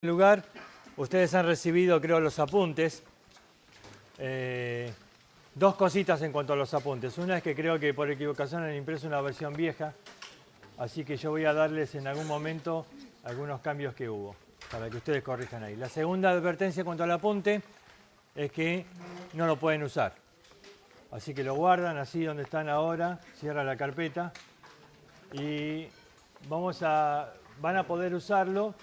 Lugar, ustedes han recibido, creo, los apuntes. Dos cositas en cuanto a los apuntes. Una es que creo que por equivocación han impreso una versión vieja, así que yo voy a darles en algún momento algunos cambios que hubo, para que ustedes corrijan ahí. La segunda advertencia en cuanto al apunte es que no lo pueden usar. Así que lo guardan así donde están ahora, cierra la carpeta y van a poder usarlo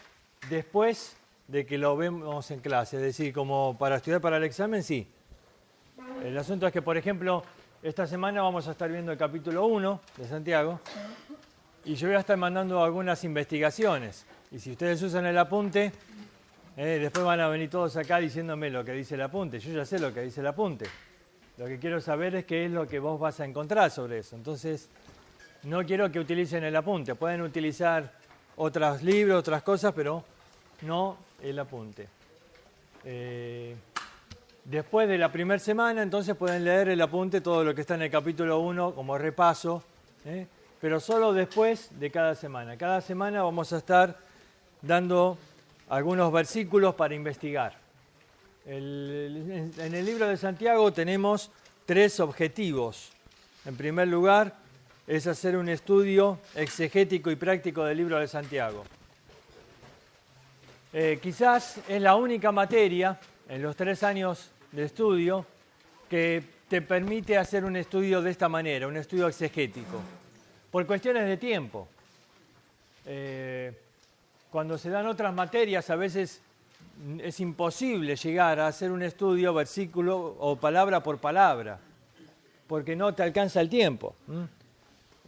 después de que lo vemos en clase, es decir, como para estudiar para el examen, sí. El asunto es que, por ejemplo, esta semana vamos a estar viendo el capítulo 1 de Santiago y yo voy a estar mandando algunas investigaciones. Y si ustedes usan el apunte, después van a venir todos acá diciéndome lo que dice el apunte. Yo ya sé lo que dice el apunte. Lo que quiero saber es qué es lo que vos vas a encontrar sobre eso. Entonces, no quiero que utilicen el apunte. Pueden utilizar otros libros, otras cosas, pero no el apunte. Después de la primera semana, entonces pueden leer el apunte, todo lo que está en el capítulo 1 como repaso, pero solo después de cada semana. Cada semana vamos a estar dando algunos versículos para investigar. En el libro de Santiago tenemos 3 objetivos. En primer lugar, es hacer un estudio exegético y práctico del libro de Santiago. Quizás es la única materia en los 3 años de estudio que te permite hacer un estudio de esta manera, un estudio exegético, por cuestiones de tiempo. Cuando se dan otras materias, a veces es imposible llegar a hacer un estudio versículo o palabra por palabra, porque no te alcanza el tiempo.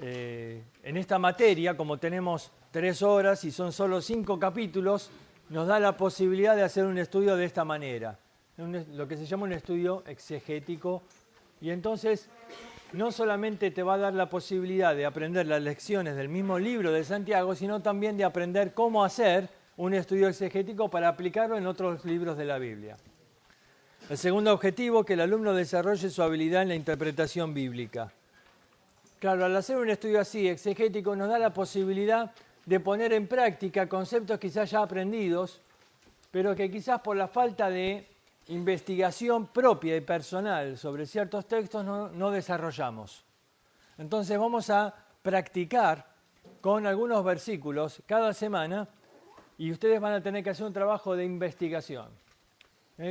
En esta materia, como tenemos 3 horas y son solo 5 capítulos, nos da la posibilidad de hacer un estudio de esta manera, lo que se llama un estudio exegético, y entonces no solamente te va a dar la posibilidad de aprender las lecciones del mismo libro de Santiago, sino también de aprender cómo hacer un estudio exegético para aplicarlo en otros libros de la Biblia. El segundo objetivo, que el alumno desarrolle su habilidad en la interpretación bíblica. Claro, al hacer un estudio así, exegético, nos da la posibilidad de poner en práctica conceptos quizás ya aprendidos, pero que quizás por la falta de investigación propia y personal sobre ciertos textos no desarrollamos. Entonces vamos a practicar con algunos versículos cada semana y ustedes van a tener que hacer un trabajo de investigación.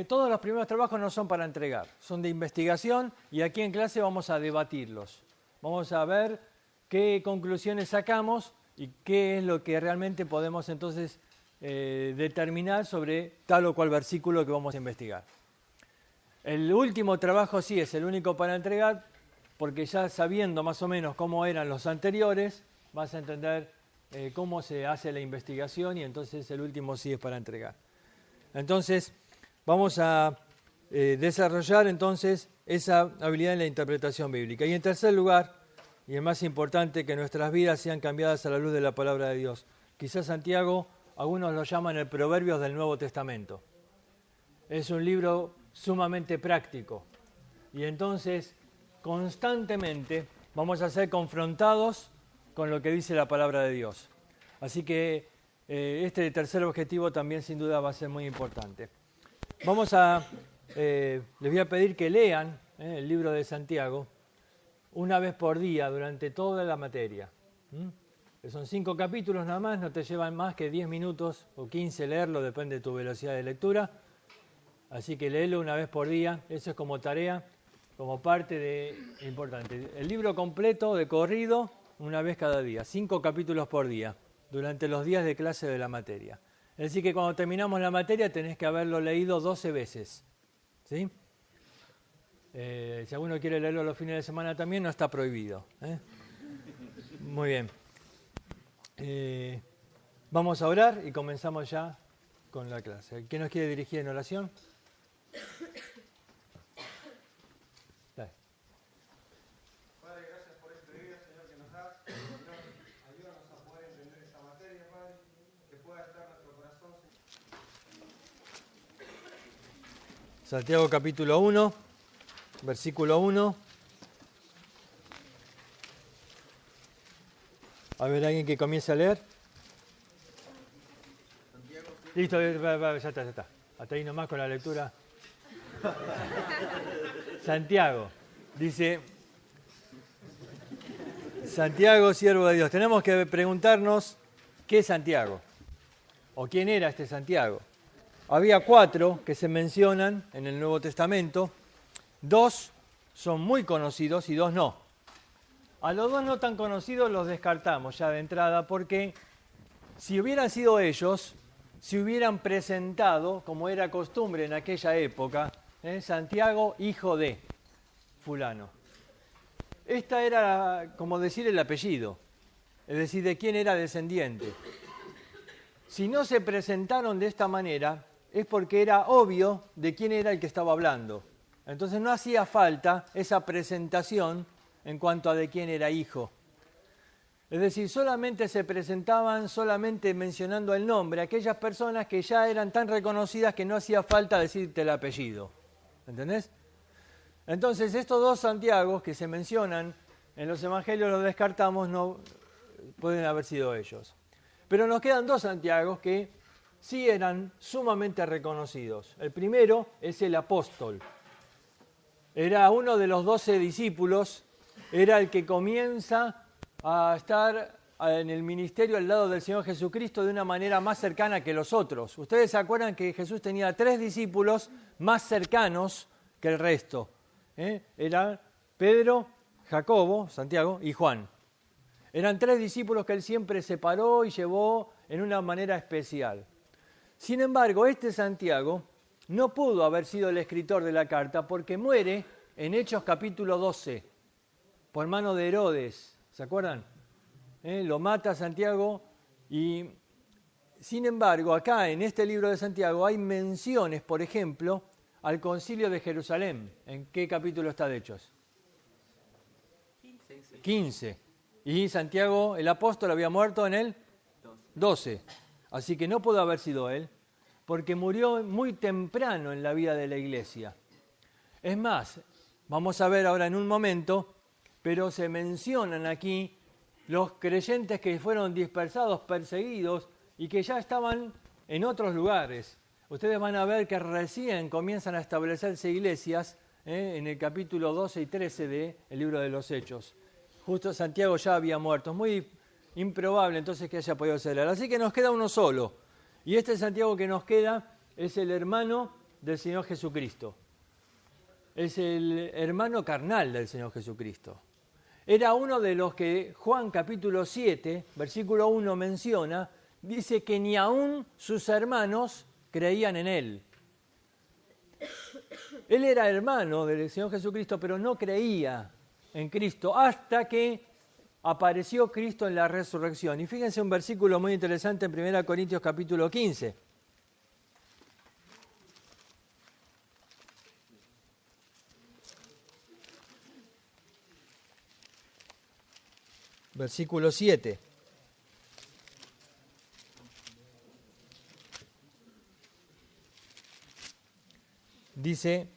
Todos los primeros trabajos no son para entregar, son de investigación y aquí en clase vamos a debatirlos. Vamos a ver qué conclusiones sacamos y qué es lo que realmente podemos entonces determinar sobre tal o cual versículo que vamos a investigar. El último trabajo sí es el único para entregar, porque ya sabiendo más o menos cómo eran los anteriores, vas a entender cómo se hace la investigación y entonces el último sí es para entregar. Entonces, vamos a desarrollar entonces esa habilidad en la interpretación bíblica. Y en tercer lugar, y el más importante, que nuestras vidas sean cambiadas a la luz de la palabra de Dios. Quizás Santiago, algunos lo llaman el Proverbios del Nuevo Testamento. Es un libro sumamente práctico. Y entonces, constantemente vamos a ser confrontados con lo que dice la palabra de Dios. Así que este tercer objetivo también sin duda va a ser muy importante. Les voy a pedir que lean el libro de Santiago una vez por día durante toda la materia. Son 5 capítulos nada más, no te llevan más que 10 minutos o 15 leerlo, depende de tu velocidad de lectura. Así que léelo una vez por día, eso es como tarea, como parte de importante. El libro completo de corrido una vez cada día, 5 capítulos por día, durante los días de clase de la materia. Es decir que cuando terminamos la materia tenés que haberlo leído 12 veces. ¿Sí? Si alguno quiere leerlo los fines de semana también, no está prohibido. Muy bien. Vamos a orar y comenzamos ya con la clase. ¿Quién nos quiere dirigir en oración? Dale. Padre, gracias por este día, Señor, que nos das. Señor, ayúdanos a poder entender esta materia, Padre, que pueda estar en nuestro corazón. Santiago capítulo 1, versículo 1. A ver, alguien que comience a leer. Santiago Listo, ya está. Hasta ahí nomás con la lectura. Santiago, dice, Santiago, siervo de Dios. Tenemos que preguntarnos qué es Santiago, o quién era este Santiago. Había 4 que se mencionan en el Nuevo Testamento, 2 son muy conocidos y 2 no. A los 2 no tan conocidos los descartamos ya de entrada, porque si hubieran sido ellos, se hubieran presentado, como era costumbre en aquella época, Santiago, hijo de fulano. Esta era, como decir, el apellido, es decir, de quién era descendiente. Si no se presentaron de esta manera, es porque era obvio de quién era el que estaba hablando. Entonces no hacía falta esa presentación en cuanto a de quién era hijo. Es decir, solamente se presentaban, solamente mencionando el nombre, aquellas personas que ya eran tan reconocidas que no hacía falta decirte el apellido. ¿Entendés? Entonces, estos 2 Santiagos que se mencionan en los evangelios los descartamos, no pueden haber sido ellos. Pero nos quedan 2 Santiagos que sí eran sumamente reconocidos. El primero es el apóstol. Era uno de los 12 discípulos, era el que comienza a estar en el ministerio al lado del Señor Jesucristo de una manera más cercana que los otros. Ustedes se acuerdan que Jesús tenía 3 discípulos más cercanos que el resto. Eran Pedro, Jacobo, Santiago y Juan. Eran 3 discípulos que él siempre separó y llevó en una manera especial. Sin embargo, este Santiago no pudo haber sido el escritor de la carta porque muere en Hechos capítulo 12 por mano de Herodes. ¿Se acuerdan? Lo mata Santiago y, sin embargo, acá en este libro de Santiago hay menciones, por ejemplo, al concilio de Jerusalén. ¿En qué capítulo está de Hechos? 15. Y Santiago, el apóstol, había muerto en el 12. Así que no pudo haber sido él, porque murió muy temprano en la vida de la iglesia. Es más, vamos a ver ahora en un momento, pero se mencionan aquí los creyentes que fueron dispersados, perseguidos y que ya estaban en otros lugares. Ustedes van a ver que recién comienzan a establecerse iglesias en el capítulo 12 y 13 del libro de los Hechos. Justo Santiago ya había muerto. Es muy improbable entonces que haya podido ser él. Así que nos queda uno solo. Y este Santiago que nos queda es el hermano del Señor Jesucristo. Es el hermano carnal del Señor Jesucristo. Era uno de los que Juan capítulo 7, versículo 1 menciona, dice que ni aún sus hermanos creían en él. Él era hermano del Señor Jesucristo, pero no creía en Cristo hasta que apareció Cristo en la resurrección. Y fíjense un versículo muy interesante en 1 Corintios capítulo 15. Versículo 7. Dice,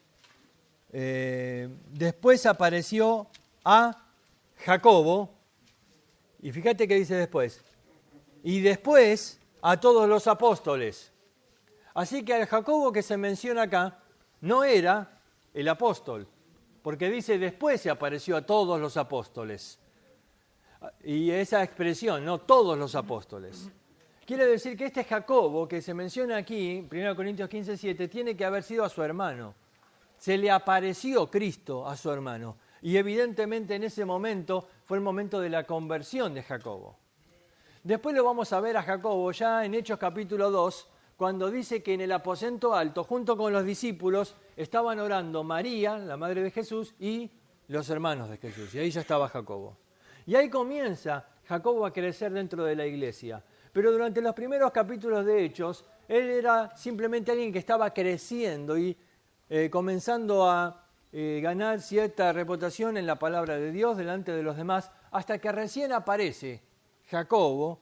después apareció a Jacobo, y fíjate qué dice después, y después a todos los apóstoles. Así que el Jacobo que se menciona acá no era el apóstol, porque dice después se apareció a todos los apóstoles. Y esa expresión, no todos los apóstoles. Quiere decir que este Jacobo que se menciona aquí, 1 Corintios 15:7, tiene que haber sido a su hermano. Se le apareció Cristo a su hermano. Y evidentemente en ese momento fue el momento de la conversión de Jacobo. Después lo vamos a ver a Jacobo ya en Hechos capítulo 2, cuando dice que en el aposento alto, junto con los discípulos, estaban orando María, la madre de Jesús, y los hermanos de Jesús. Y ahí ya estaba Jacobo. Y ahí comienza Jacobo a crecer dentro de la iglesia. Pero durante los primeros capítulos de Hechos, él era simplemente alguien que estaba creciendo y comenzando a ganar cierta reputación en la palabra de Dios delante de los demás, hasta que recién aparece Jacobo,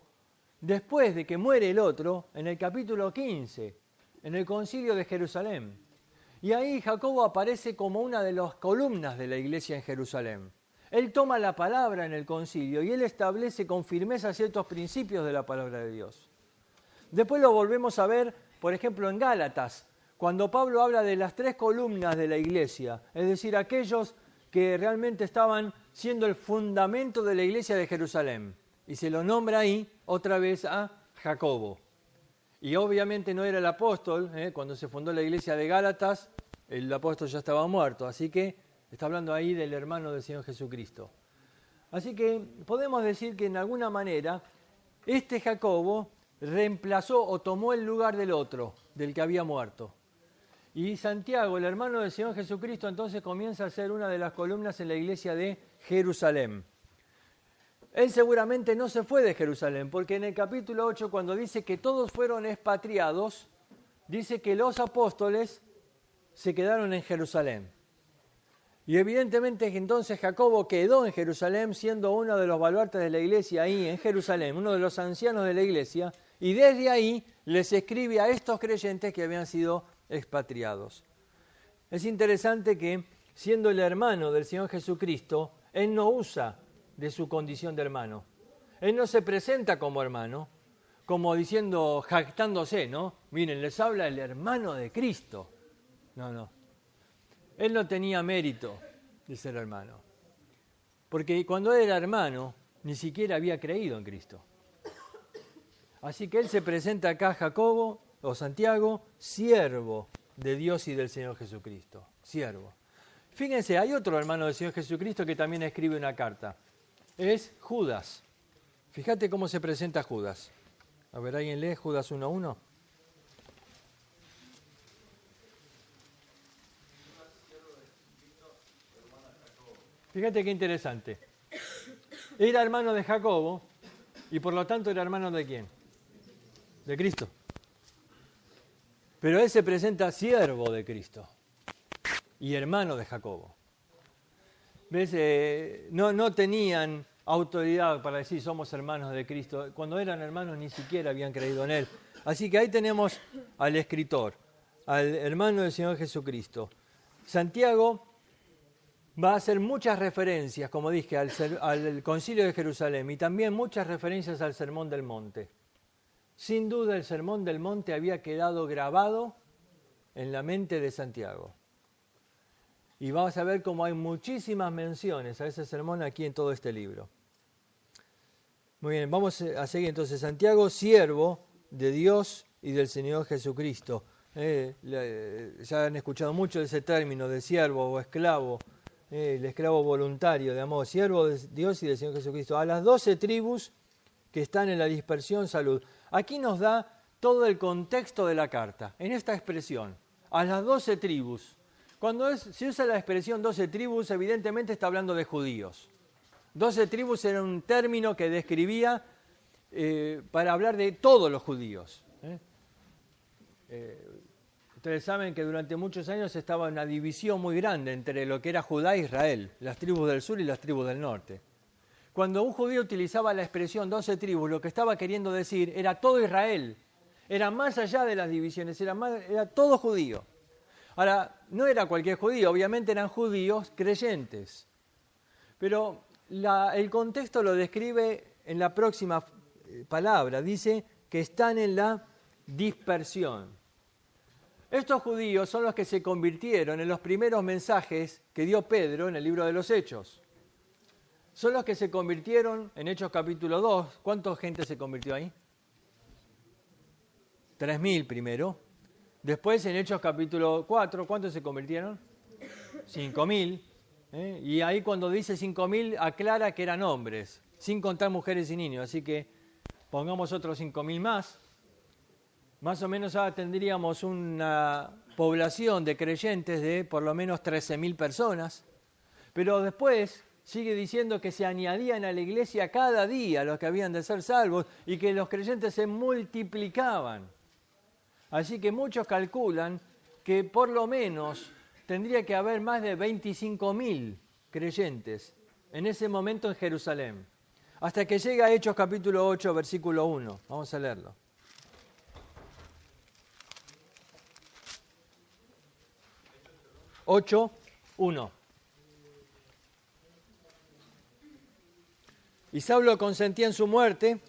después de que muere el otro, en el capítulo 15, en el concilio de Jerusalén. Y ahí Jacobo aparece como una de las columnas de la iglesia en Jerusalén. Él toma la palabra en el concilio y él establece con firmeza ciertos principios de la palabra de Dios. Después lo volvemos a ver por ejemplo, en Gálatas, cuando Pablo habla de las 3 columnas de la iglesia, es decir, aquellos que realmente estaban siendo el fundamento de la iglesia de Jerusalén. Y se lo nombra ahí otra vez a Jacobo. Y obviamente no era el apóstol, cuando se fundó la iglesia de Gálatas, el apóstol ya estaba muerto, así que está hablando ahí del hermano del Señor Jesucristo. Así que podemos decir que en alguna manera este Jacobo reemplazó o tomó el lugar del otro, del que había muerto. Y Santiago, el hermano del Señor Jesucristo, entonces comienza a ser una de las columnas en la iglesia de Jerusalén. Él seguramente no se fue de Jerusalén, porque en el capítulo 8, cuando dice que todos fueron expatriados, dice que los apóstoles se quedaron en Jerusalén. Y evidentemente entonces Jacobo quedó en Jerusalén, siendo uno de los baluartes de la iglesia ahí en Jerusalén, uno de los ancianos de la iglesia, y desde ahí les escribe a estos creyentes que habían sido expatriados. Es interesante que, siendo el hermano del Señor Jesucristo, él no usa de su condición de hermano. Él no se presenta como hermano, como diciendo, jactándose, ¿no? Miren, les habla el hermano de Cristo. No. Él no tenía mérito de ser hermano. Porque cuando él era hermano, ni siquiera había creído en Cristo. Así que él se presenta acá, Jacobo o Santiago, siervo de Dios y del Señor Jesucristo. Siervo. Fíjense, hay otro hermano del Señor Jesucristo que también escribe una carta. Es Judas. Fíjate cómo se presenta Judas. A ver, ¿alguien lee Judas 1:1? Fíjate qué interesante. Era hermano de Jacobo y por lo tanto era hermano de ¿quién? De Cristo. Pero él se presenta siervo de Cristo y hermano de Jacobo. ¿Ves? No tenían autoridad para decir somos hermanos de Cristo. Cuando eran hermanos ni siquiera habían creído en Él. Así que ahí tenemos al escritor, al hermano del Señor Jesucristo. Santiago va a hacer muchas referencias, como dije, al Concilio de Jerusalén y también muchas referencias al Sermón del Monte. Sin duda el Sermón del Monte había quedado grabado en la mente de Santiago. Y vamos a ver cómo hay muchísimas menciones a ese sermón aquí en todo este libro. Muy bien, vamos a seguir entonces. Santiago, siervo de Dios y del Señor Jesucristo. Ya han escuchado mucho de ese término de siervo o esclavo, el esclavo voluntario, digamos, siervo de Dios y del Señor Jesucristo. A las 12 tribus que están en la dispersión, salud. Aquí nos da todo el contexto de la carta, en esta expresión, a las 12 tribus. Cuando se usa la expresión 12 tribus, evidentemente está hablando de judíos. 12 tribus era un término que describía para hablar de todos los judíos. Ustedes saben que durante muchos años estaba una división muy grande entre lo que era Judá e Israel, las tribus del sur y las tribus del norte. Cuando un judío utilizaba la expresión 12 tribus, lo que estaba queriendo decir era todo Israel, era más allá de las divisiones, era todo judío. Ahora, no era cualquier judío, obviamente eran judíos creyentes. Pero el contexto lo describe en la próxima palabra. Dice que están en la dispersión. Estos judíos son los que se convirtieron en los primeros mensajes que dio Pedro en el libro de los Hechos. Son los que se convirtieron en Hechos capítulo 2. ¿Cuánta gente se convirtió ahí? 3.000 primero. Después en Hechos capítulo 4, ¿cuántos se convirtieron? 5.000. Y ahí cuando dice 5.000 aclara que eran hombres, sin contar mujeres y niños. Así que pongamos otros 5.000 más. Más o menos ahora tendríamos una población de creyentes de por lo menos 13.000 personas. Pero después sigue diciendo que se añadían a la iglesia cada día los que habían de ser salvos y que los creyentes se multiplicaban. Así que muchos calculan que por lo menos tendría que haber más de 25.000 creyentes en ese momento en Jerusalén. Hasta que llega a Hechos capítulo 8, versículo 1. Vamos a leerlo. Ocho, 1. Y Saulo consentía en su muerte,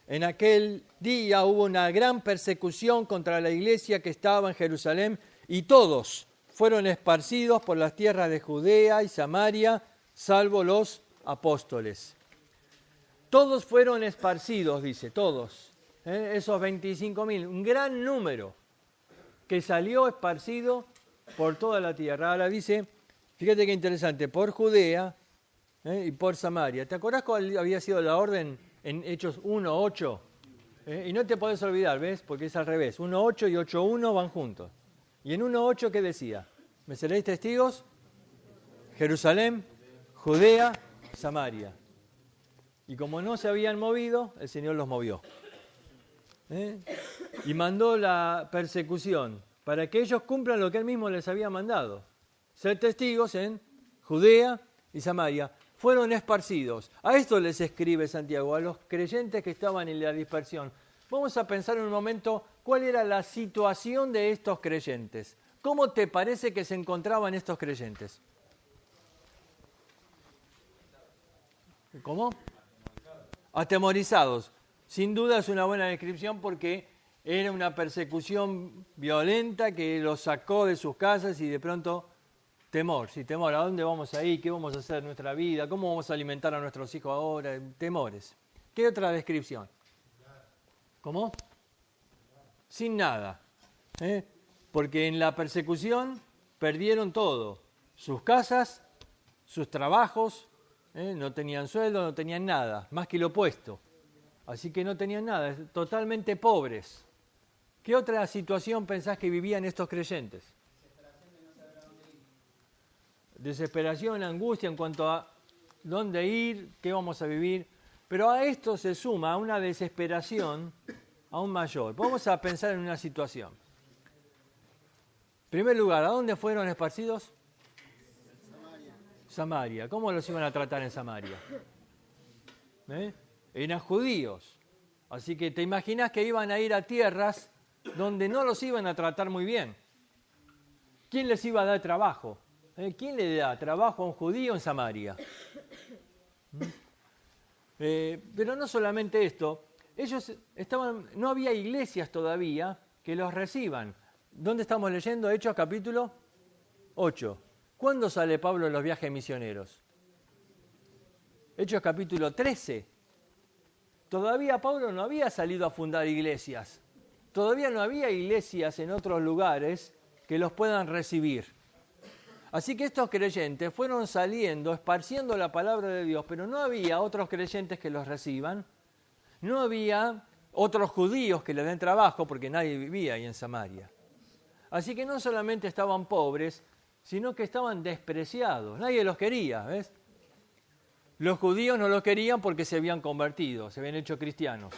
En aquel día hubo una gran persecución contra la iglesia que estaba en Jerusalén y todos fueron esparcidos por las tierras de Judea y Samaria, salvo los apóstoles. Todos fueron esparcidos, dice, todos. Esos 25.000, un gran número que salió esparcido por toda la tierra. Ahora dice, fíjate qué interesante, por Judea y por Samaria. ¿Te acordás cuál había sido la orden en Hechos 1:8? Y no te podés olvidar, ¿ves? Porque es al revés. 1:8 y 8:1 van juntos. Y en 1:8, ¿qué decía? ¿Me seréis testigos? Jerusalén, Judea, Samaria. Y como no se habían movido, el Señor los movió. Y mandó la persecución para que ellos cumplan lo que Él mismo les había mandado. Ser testigos en Judea y Samaria. Fueron esparcidos. A esto les escribe Santiago, a los creyentes que estaban en la dispersión. Vamos a pensar un momento cuál era la situación de estos creyentes. ¿Cómo te parece que se encontraban estos creyentes? ¿Cómo? Atemorizados. Sin duda es una buena descripción porque era una persecución violenta que los sacó de sus casas y de pronto temor. Sí, temor. ¿A dónde vamos a ir? ¿Qué vamos a hacer en nuestra vida? ¿Cómo vamos a alimentar a nuestros hijos ahora? Temores. ¿Qué otra descripción? ¿Cómo? Sin nada. Porque en la persecución perdieron todo. Sus casas, sus trabajos, no tenían sueldo, no tenían nada, más que lo opuesto. Así que no tenían nada, totalmente pobres. ¿Qué otra situación pensás que vivían estos creyentes? Desesperación, angustia en cuanto a dónde ir, qué vamos a vivir. Pero a esto se suma una desesperación aún mayor. Vamos a pensar en una situación. En primer lugar, ¿a dónde fueron esparcidos? Samaria. ¿Cómo los iban a tratar en Samaria? Eran judíos. Así que te imaginas que iban a ir a tierras donde no los iban a tratar muy bien. ¿Quién les iba a dar trabajo? ¿Quién le da trabajo a un judío en Samaria? Pero no solamente esto, ellos no había iglesias todavía que los reciban. ¿Dónde estamos leyendo? Hechos capítulo 8. ¿Cuándo sale Pablo en los viajes misioneros? Hechos capítulo 13. Todavía Pablo no había salido a fundar iglesias. Todavía no había iglesias en otros lugares que los puedan recibir. Así que estos creyentes fueron saliendo, esparciendo la palabra de Dios, pero no había otros creyentes que los reciban. No había otros judíos que les den trabajo, porque nadie vivía ahí en Samaria. Así que no solamente estaban pobres, sino que estaban despreciados. Nadie los quería, ¿ves? Los judíos no los querían porque se habían convertido, se habían hecho cristianos.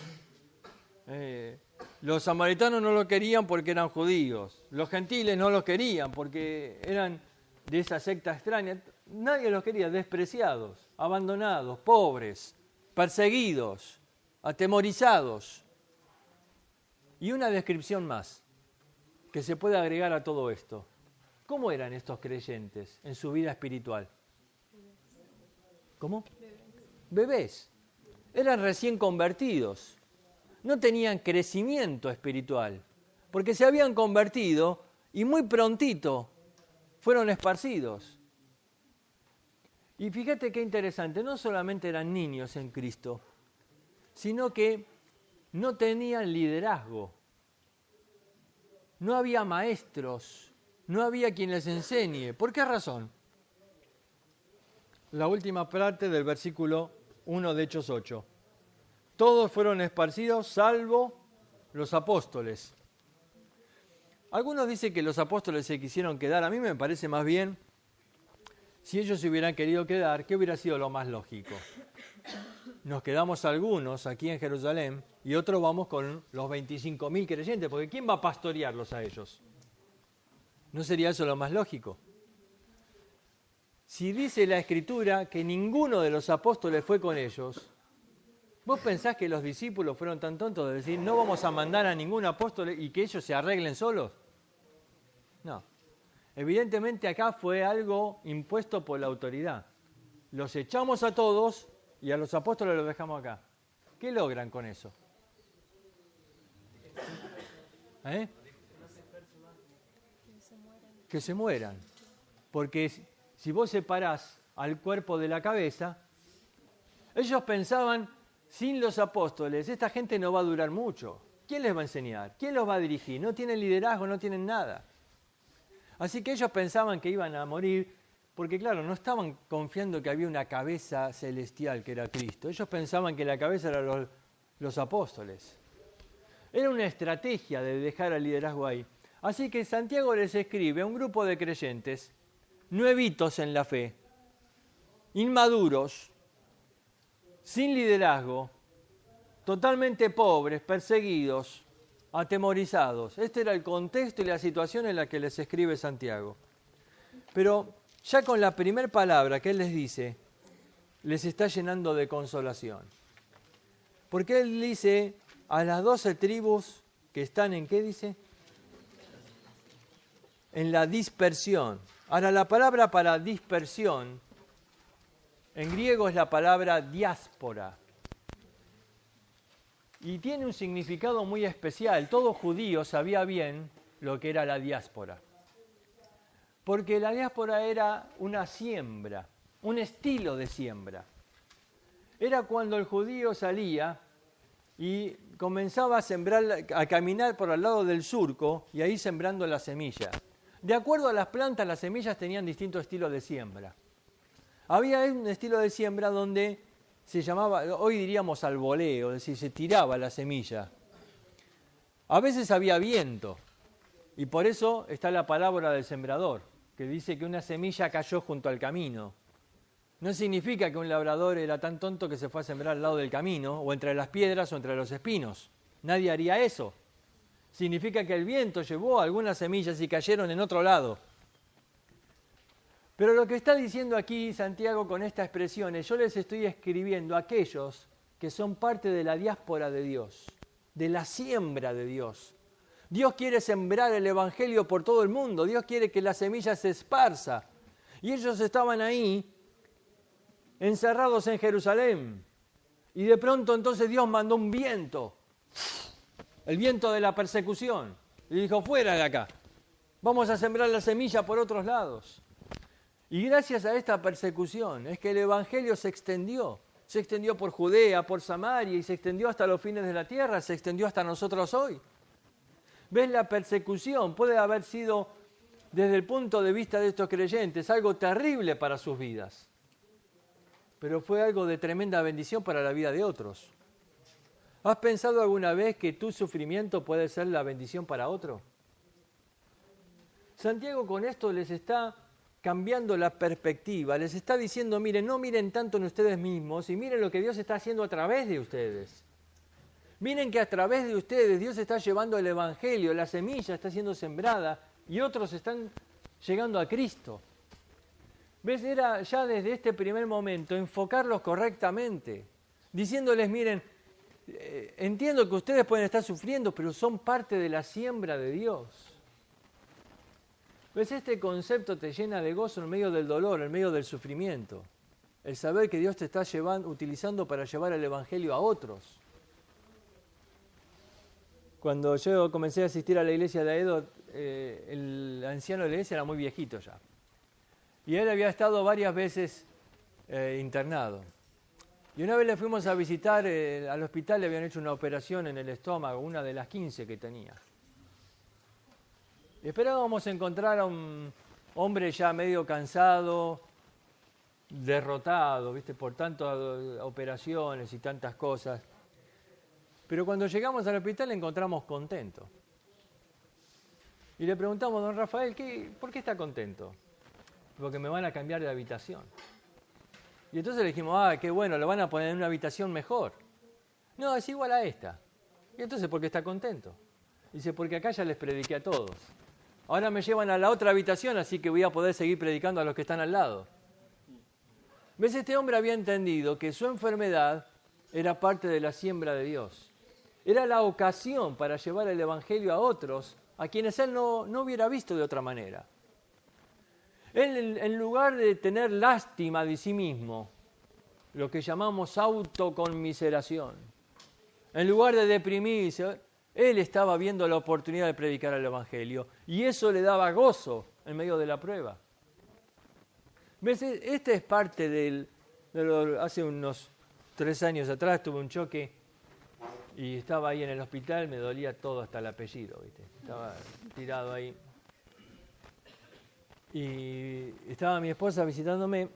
Los samaritanos no los querían porque eran judíos. Los gentiles no los querían porque eran de esa secta extraña. Nadie los quería, despreciados, abandonados, pobres, perseguidos, atemorizados. Y una descripción más que se puede agregar a todo esto. ¿Cómo eran estos creyentes en su vida espiritual? ¿Cómo? Bebés. Eran recién convertidos. No tenían crecimiento espiritual, porque se habían convertido y muy prontito fueron esparcidos. Y fíjate qué interesante, no solamente eran niños en Cristo, sino que no tenían liderazgo. No había maestros, no había quien les enseñe. ¿Por qué razón? La última parte del versículo 1 de Hechos 8. Todos fueron esparcidos salvo los apóstoles. Algunos dicen que los apóstoles se quisieron quedar. A mí me parece más bien, si ellos se hubieran querido quedar, ¿qué hubiera sido lo más lógico? Nos quedamos algunos aquí en Jerusalén y otros vamos con los 25.000 creyentes, porque ¿quién va a pastorearlos a ellos? ¿No sería eso lo más lógico? Si dice la Escritura que ninguno de los apóstoles fue con ellos, ¿vos pensás que los discípulos fueron tan tontos de decir no vamos a mandar a ningún apóstol y que ellos se arreglen solos? No. Evidentemente acá fue algo impuesto por la autoridad. Los echamos a todos y a los apóstoles los dejamos acá. ¿Qué logran con eso? ¿Eh? Que se mueran. Porque si vos separás al cuerpo de la cabeza, ellos pensaban, sin los apóstoles, esta gente no va a durar mucho. ¿Quién les va a enseñar? ¿Quién los va a dirigir? No tienen liderazgo, no tienen nada. Así que ellos pensaban que iban a morir, porque claro, no estaban confiando que había una cabeza celestial que era Cristo. Ellos pensaban que la cabeza eran los apóstoles. Era una estrategia de dejar al liderazgo ahí. Así que Santiago les escribe a un grupo de creyentes, nuevitos en la fe, inmaduros, sin liderazgo, totalmente pobres, perseguidos, atemorizados. Este era el contexto y la situación en la que les escribe Santiago. Pero ya con la primera palabra que él les dice, les está llenando de consolación. Porque él dice a las 12 tribus que están en, ¿qué dice? En la dispersión. Ahora, la palabra para dispersión en griego es la palabra diáspora. Y tiene un significado muy especial. Todo judío sabía bien lo que era la diáspora. Porque la diáspora era una siembra, un estilo de siembra. Era cuando el judío salía y comenzaba a sembrar, a caminar por al lado del surco y ahí sembrando la semilla. De acuerdo a las plantas, las semillas tenían distintos estilos de siembra. Había un estilo de siembra donde se llamaba, hoy diríamos al voleo, es decir, se tiraba la semilla. A veces había viento, y por eso está la parábola del sembrador, que dice que una semilla cayó junto al camino. No significa que un labrador era tan tonto que se fue a sembrar al lado del camino, o entre las piedras o entre los espinos. Nadie haría eso. Significa que el viento llevó algunas semillas y cayeron en otro lado. Pero lo que está diciendo aquí Santiago con esta expresión es, yo les estoy escribiendo a aquellos que son parte de la diáspora de Dios, de la siembra de Dios. Dios quiere sembrar el Evangelio por todo el mundo, Dios quiere que la semilla se esparza. Y ellos estaban ahí, encerrados en Jerusalén. Y de pronto entonces Dios mandó un viento, el viento de la persecución. Y dijo, fuera de acá, vamos a sembrar la semilla por otros lados. Y gracias a esta persecución es que el Evangelio se extendió por Judea, por Samaria y se extendió hasta los fines de la tierra, se extendió hasta nosotros hoy. ¿Ves? La persecución puede haber sido, desde el punto de vista de estos creyentes, algo terrible para sus vidas, pero fue algo de tremenda bendición para la vida de otros. ¿Has pensado alguna vez que tu sufrimiento puede ser la bendición para otro? Santiago con esto les está cambiando la perspectiva, les está diciendo, miren, no miren tanto en ustedes mismos y miren lo que Dios está haciendo a través de ustedes. Miren que a través de ustedes Dios está llevando el Evangelio, la semilla está siendo sembrada y otros están llegando a Cristo. ¿Ves? Era ya desde este primer momento enfocarlos correctamente, diciéndoles, miren, entiendo que ustedes pueden estar sufriendo, pero son parte de la siembra de Dios. ¿Ves? Este concepto te llena de gozo en medio del dolor, en medio del sufrimiento. El saber que Dios te está utilizando para llevar el Evangelio a otros. Cuando yo comencé a asistir a la iglesia de Aedo, el anciano de la iglesia era muy viejito ya. Y él había estado varias veces internado. Y una vez le fuimos a visitar al hospital, le habían hecho una operación en el estómago, una de las 15 que tenía. Esperábamos encontrar a un hombre ya medio cansado, derrotado, ¿viste? Por tantas operaciones y tantas cosas. Pero cuando llegamos al hospital le encontramos contento. Y le preguntamos, don Rafael, ¿por qué está contento? Porque me van a cambiar de habitación. Y entonces le dijimos, qué bueno, lo van a poner en una habitación mejor. No, es igual a esta. Y entonces, ¿por qué está contento? Dice, porque acá ya les prediqué a todos. Ahora me llevan a la otra habitación, así que voy a poder seguir predicando a los que están al lado. ¿Ves? Este hombre había entendido que su enfermedad era parte de la siembra de Dios. Era la ocasión para llevar el Evangelio a otros, a quienes él no hubiera visto de otra manera. Él, en lugar de tener lástima de sí mismo, lo que llamamos autoconmiseración, en lugar de deprimirse, Él estaba viendo la oportunidad de predicar el Evangelio y eso le daba gozo en medio de la prueba. ¿Ves? Este es parte hace unos 3 años atrás tuve un choque y estaba ahí en el hospital, me dolía todo hasta el apellido, ¿viste? Estaba tirado ahí. Y estaba mi esposa visitándome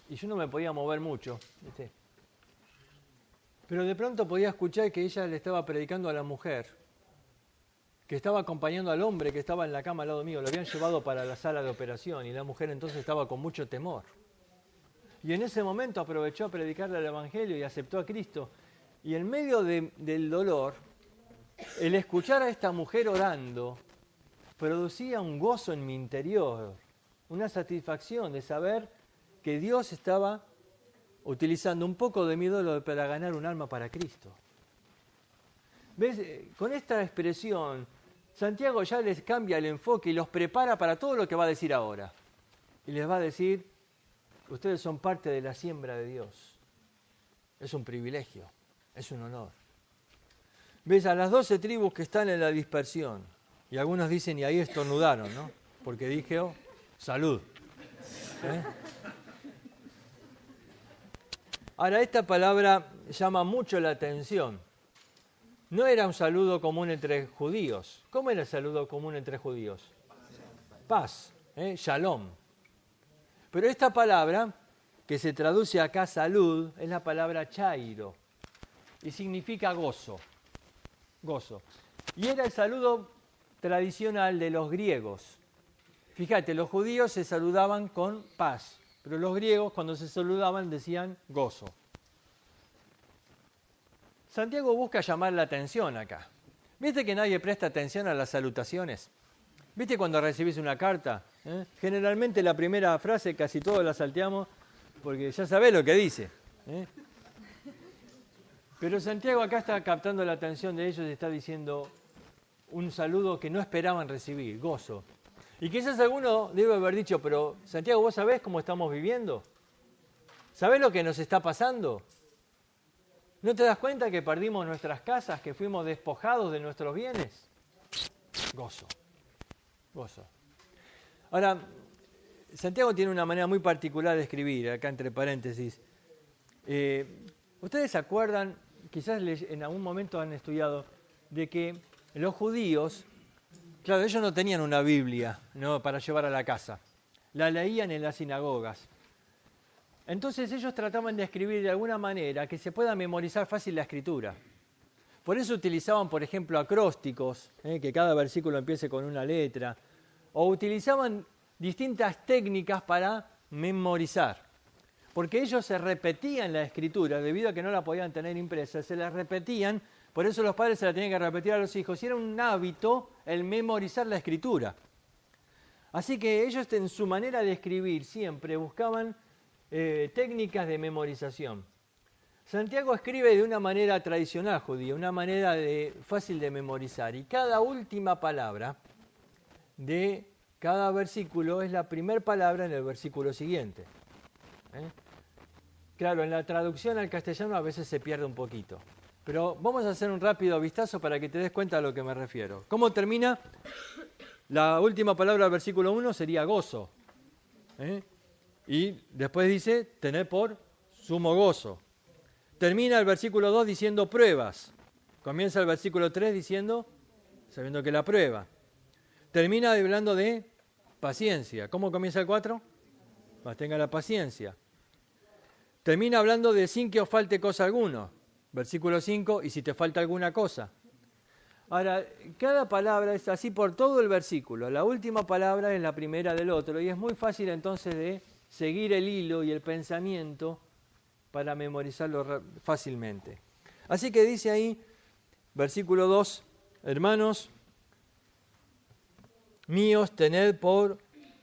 y yo no me podía mover mucho, ¿viste? Pero de pronto podía escuchar que ella le estaba predicando a la mujer, que estaba acompañando al hombre que estaba en la cama al lado mío. Lo habían llevado para la sala de operación y la mujer entonces estaba con mucho temor. Y en ese momento aprovechó a predicarle el Evangelio y aceptó a Cristo. Y en medio del dolor, el escuchar a esta mujer orando producía un gozo en mi interior, una satisfacción de saber que Dios estaba utilizando un poco de mi dolor para ganar un alma para Cristo. ¿Ves? Con esta expresión, Santiago ya les cambia el enfoque y los prepara para todo lo que va a decir ahora. Y les va a decir, ustedes son parte de la siembra de Dios. Es un privilegio, es un honor. ¿Ves? A las 12 tribus que están en la dispersión, y algunos dicen, y ahí estornudaron, ¿no? Porque dije, oh, salud. Ahora, esta palabra llama mucho la atención. No era un saludo común entre judíos. ¿Cómo era el saludo común entre judíos? Paz, shalom. Pero esta palabra, que se traduce acá salud, es la palabra chairo, y significa gozo. Gozo. Y era el saludo tradicional de los griegos. Fíjate, los judíos se saludaban con paz, pero los griegos cuando se saludaban decían gozo. Santiago busca llamar la atención acá. ¿Viste que nadie presta atención a las salutaciones? ¿Viste cuando recibís una carta? Generalmente la primera frase casi todos la salteamos porque ya sabés lo que dice. Pero Santiago acá está captando la atención de ellos y está diciendo un saludo que no esperaban recibir, gozo. Y quizás alguno debe haber dicho, pero Santiago, ¿vos sabés cómo estamos viviendo? ¿Sabés lo que nos está pasando? ¿No te das cuenta que perdimos nuestras casas, que fuimos despojados de nuestros bienes? Gozo, gozo. Ahora, Santiago tiene una manera muy particular de escribir, acá entre paréntesis. ¿Ustedes se acuerdan, quizás en algún momento han estudiado, de que los judíos, claro, ellos no tenían una Biblia, ¿no?, para llevar a la casa. La leían en las sinagogas. Entonces ellos trataban de escribir de alguna manera que se pueda memorizar fácil la escritura. Por eso utilizaban, por ejemplo, acrósticos, que cada versículo empiece con una letra, o utilizaban distintas técnicas para memorizar. Porque ellos se repetían la escritura, debido a que no la podían tener impresa, se la repetían, por eso los padres se la tenían que repetir a los hijos, y era un hábito el memorizar la escritura. Así que ellos en su manera de escribir siempre buscaban técnicas de memorización. Santiago escribe de una manera tradicional judía, una manera fácil de memorizar, y cada última palabra de cada versículo es la primera palabra en el versículo siguiente. Claro, en la traducción al castellano a veces se pierde un poquito, pero vamos a hacer un rápido vistazo para que te des cuenta a lo que me refiero. ¿Cómo termina? La última palabra del versículo 1 sería gozo. Y después dice, tener por sumo gozo. Termina el versículo 2 diciendo pruebas. Comienza el versículo 3 diciendo, sabiendo que la prueba. Termina hablando de paciencia. ¿Cómo comienza el 4? Mantenga la paciencia. Termina hablando de sin que os falte cosa alguna. Versículo 5, y si te falta alguna cosa. Ahora, cada palabra es así por todo el versículo. La última palabra es la primera del otro, y es muy fácil entonces de seguir el hilo y el pensamiento para memorizarlo fácilmente. Así que dice ahí, versículo 2, hermanos míos, tened por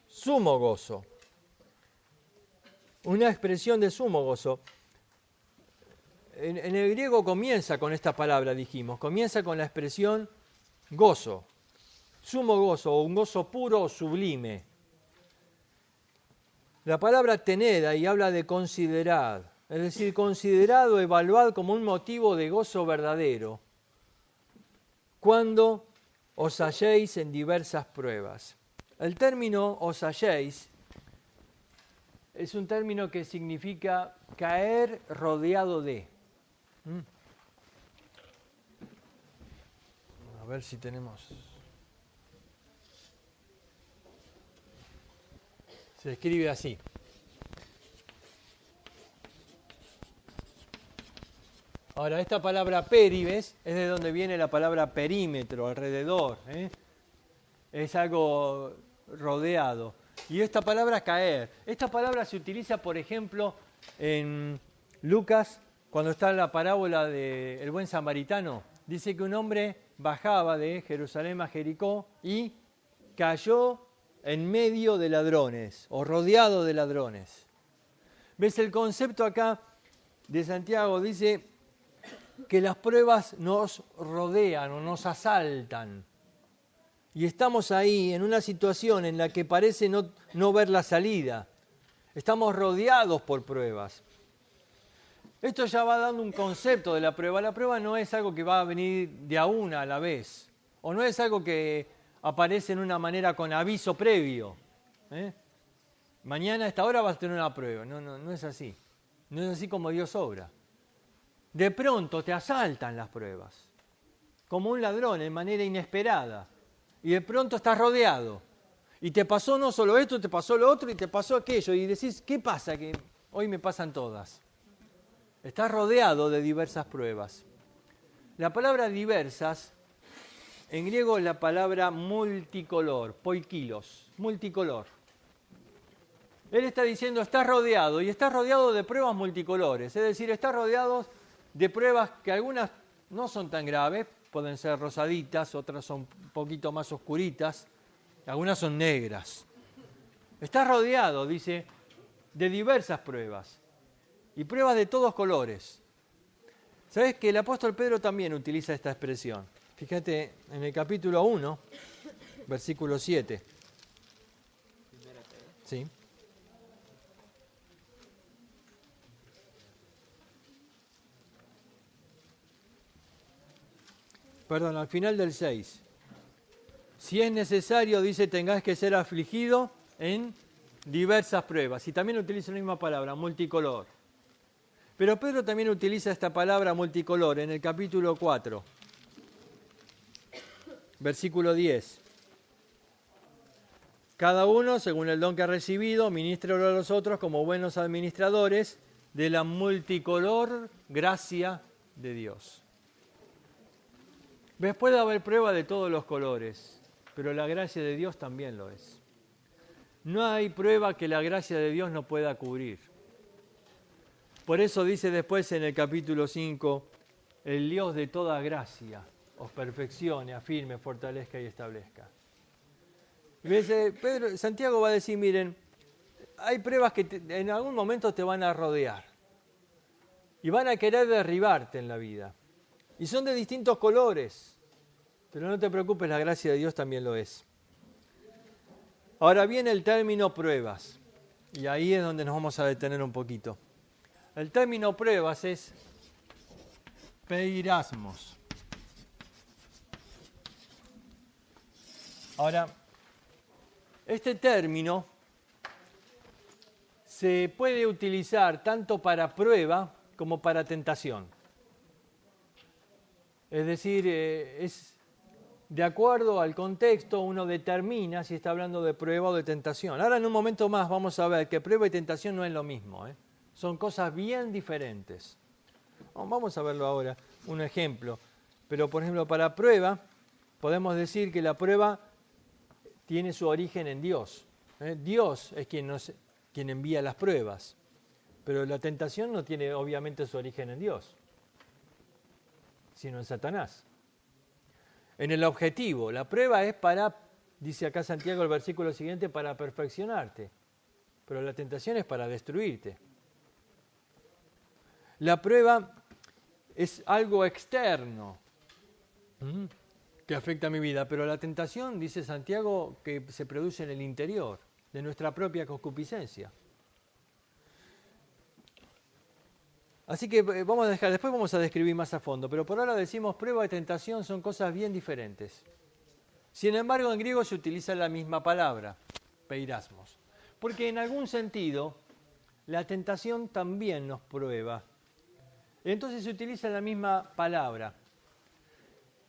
sumo gozo. Una expresión de sumo gozo. En el griego comienza con esta palabra, dijimos, comienza con la expresión gozo, sumo gozo, o un gozo puro o sublime. La palabra tened ahí habla de considerad, es decir, considerad o evaluad como un motivo de gozo verdadero. cuando os halléis en diversas pruebas. El término os halléis es un término que significa caer rodeado de. A ver si tenemos. Se escribe así. Ahora, esta palabra peribes es de donde viene la palabra perímetro, alrededor. Es algo rodeado. Y esta palabra caer. Esta palabra se utiliza, por ejemplo, en Lucas, cuando está en la parábola del buen samaritano. Dice que un hombre bajaba de Jerusalén a Jericó y cayó en medio de ladrones o rodeado de ladrones. ¿Ves el concepto acá de Santiago? Dice que las pruebas nos rodean o nos asaltan. Y estamos ahí en una situación en la que parece no ver la salida. Estamos rodeados por pruebas. Esto ya va dando un concepto de la prueba. La prueba no es algo que va a venir de a una a la vez. O no es algo que aparece en una manera con aviso previo. Mañana a esta hora vas a tener una prueba. No es así. No es así como Dios obra. De pronto te asaltan las pruebas. Como un ladrón en manera inesperada. Y de pronto estás rodeado. Y te pasó no solo esto, te pasó lo otro y te pasó aquello. Y decís, ¿qué pasa? Que hoy me pasan todas. Estás rodeado de diversas pruebas. La palabra diversas, en griego es la palabra multicolor, poikilos, multicolor. Él está diciendo, estás rodeado, y estás rodeado de pruebas multicolores. Es decir, estás rodeado de pruebas que algunas no son tan graves, pueden ser rosaditas, otras son un poquito más oscuritas, algunas son negras. Estás rodeado, dice, de diversas pruebas, y pruebas de todos colores. ¿Sabes que el apóstol Pedro también utiliza esta expresión? Fíjate en el capítulo 1, versículo 7. Sí. Perdón, al final del 6. Si es necesario, dice, tengáis que ser afligido en diversas pruebas. Y también utiliza la misma palabra, multicolor. Pero Pedro también utiliza esta palabra multicolor en el capítulo 4, versículo 10. Cada uno, según el don que ha recibido, ministrelo a los otros como buenos administradores de la multicolor gracia de Dios. ¿Ves? Puede haber prueba de todos los colores, pero la gracia de Dios también lo es. No hay prueba que la gracia de Dios no pueda cubrir. Por eso dice después en el capítulo 5, el Dios de toda gracia os perfeccione, afirme, fortalezca y establezca. Santiago va a decir, miren, hay pruebas que en algún momento te van a rodear y van a querer derribarte en la vida. Y son de distintos colores, pero no te preocupes, la gracia de Dios también lo es. Ahora viene el término pruebas, y ahí es donde nos vamos a detener un poquito. El término pruebas es peirasmos. Ahora, este término se puede utilizar tanto para prueba como para tentación. Es decir, es de acuerdo al contexto uno determina si está hablando de prueba o de tentación. Ahora en un momento más vamos a ver que prueba y tentación no es lo mismo, Son cosas bien diferentes. Vamos a verlo ahora, un ejemplo. Pero por ejemplo para prueba podemos decir que la prueba tiene su origen en Dios. Dios es quien envía las pruebas, pero la tentación no tiene obviamente su origen en Dios, sino en Satanás. En el objetivo, la prueba es para, dice acá Santiago el versículo siguiente, para perfeccionarte, pero la tentación es para destruirte. La prueba es algo externo que afecta a mi vida, pero la tentación, dice Santiago, que se produce en el interior, de nuestra propia concupiscencia. Así que vamos a dejar, después vamos a describir más a fondo, pero por ahora decimos prueba y tentación son cosas bien diferentes. Sin embargo, en griego se utiliza la misma palabra, peirasmos, porque en algún sentido la tentación también nos prueba. Entonces se utiliza la misma palabra.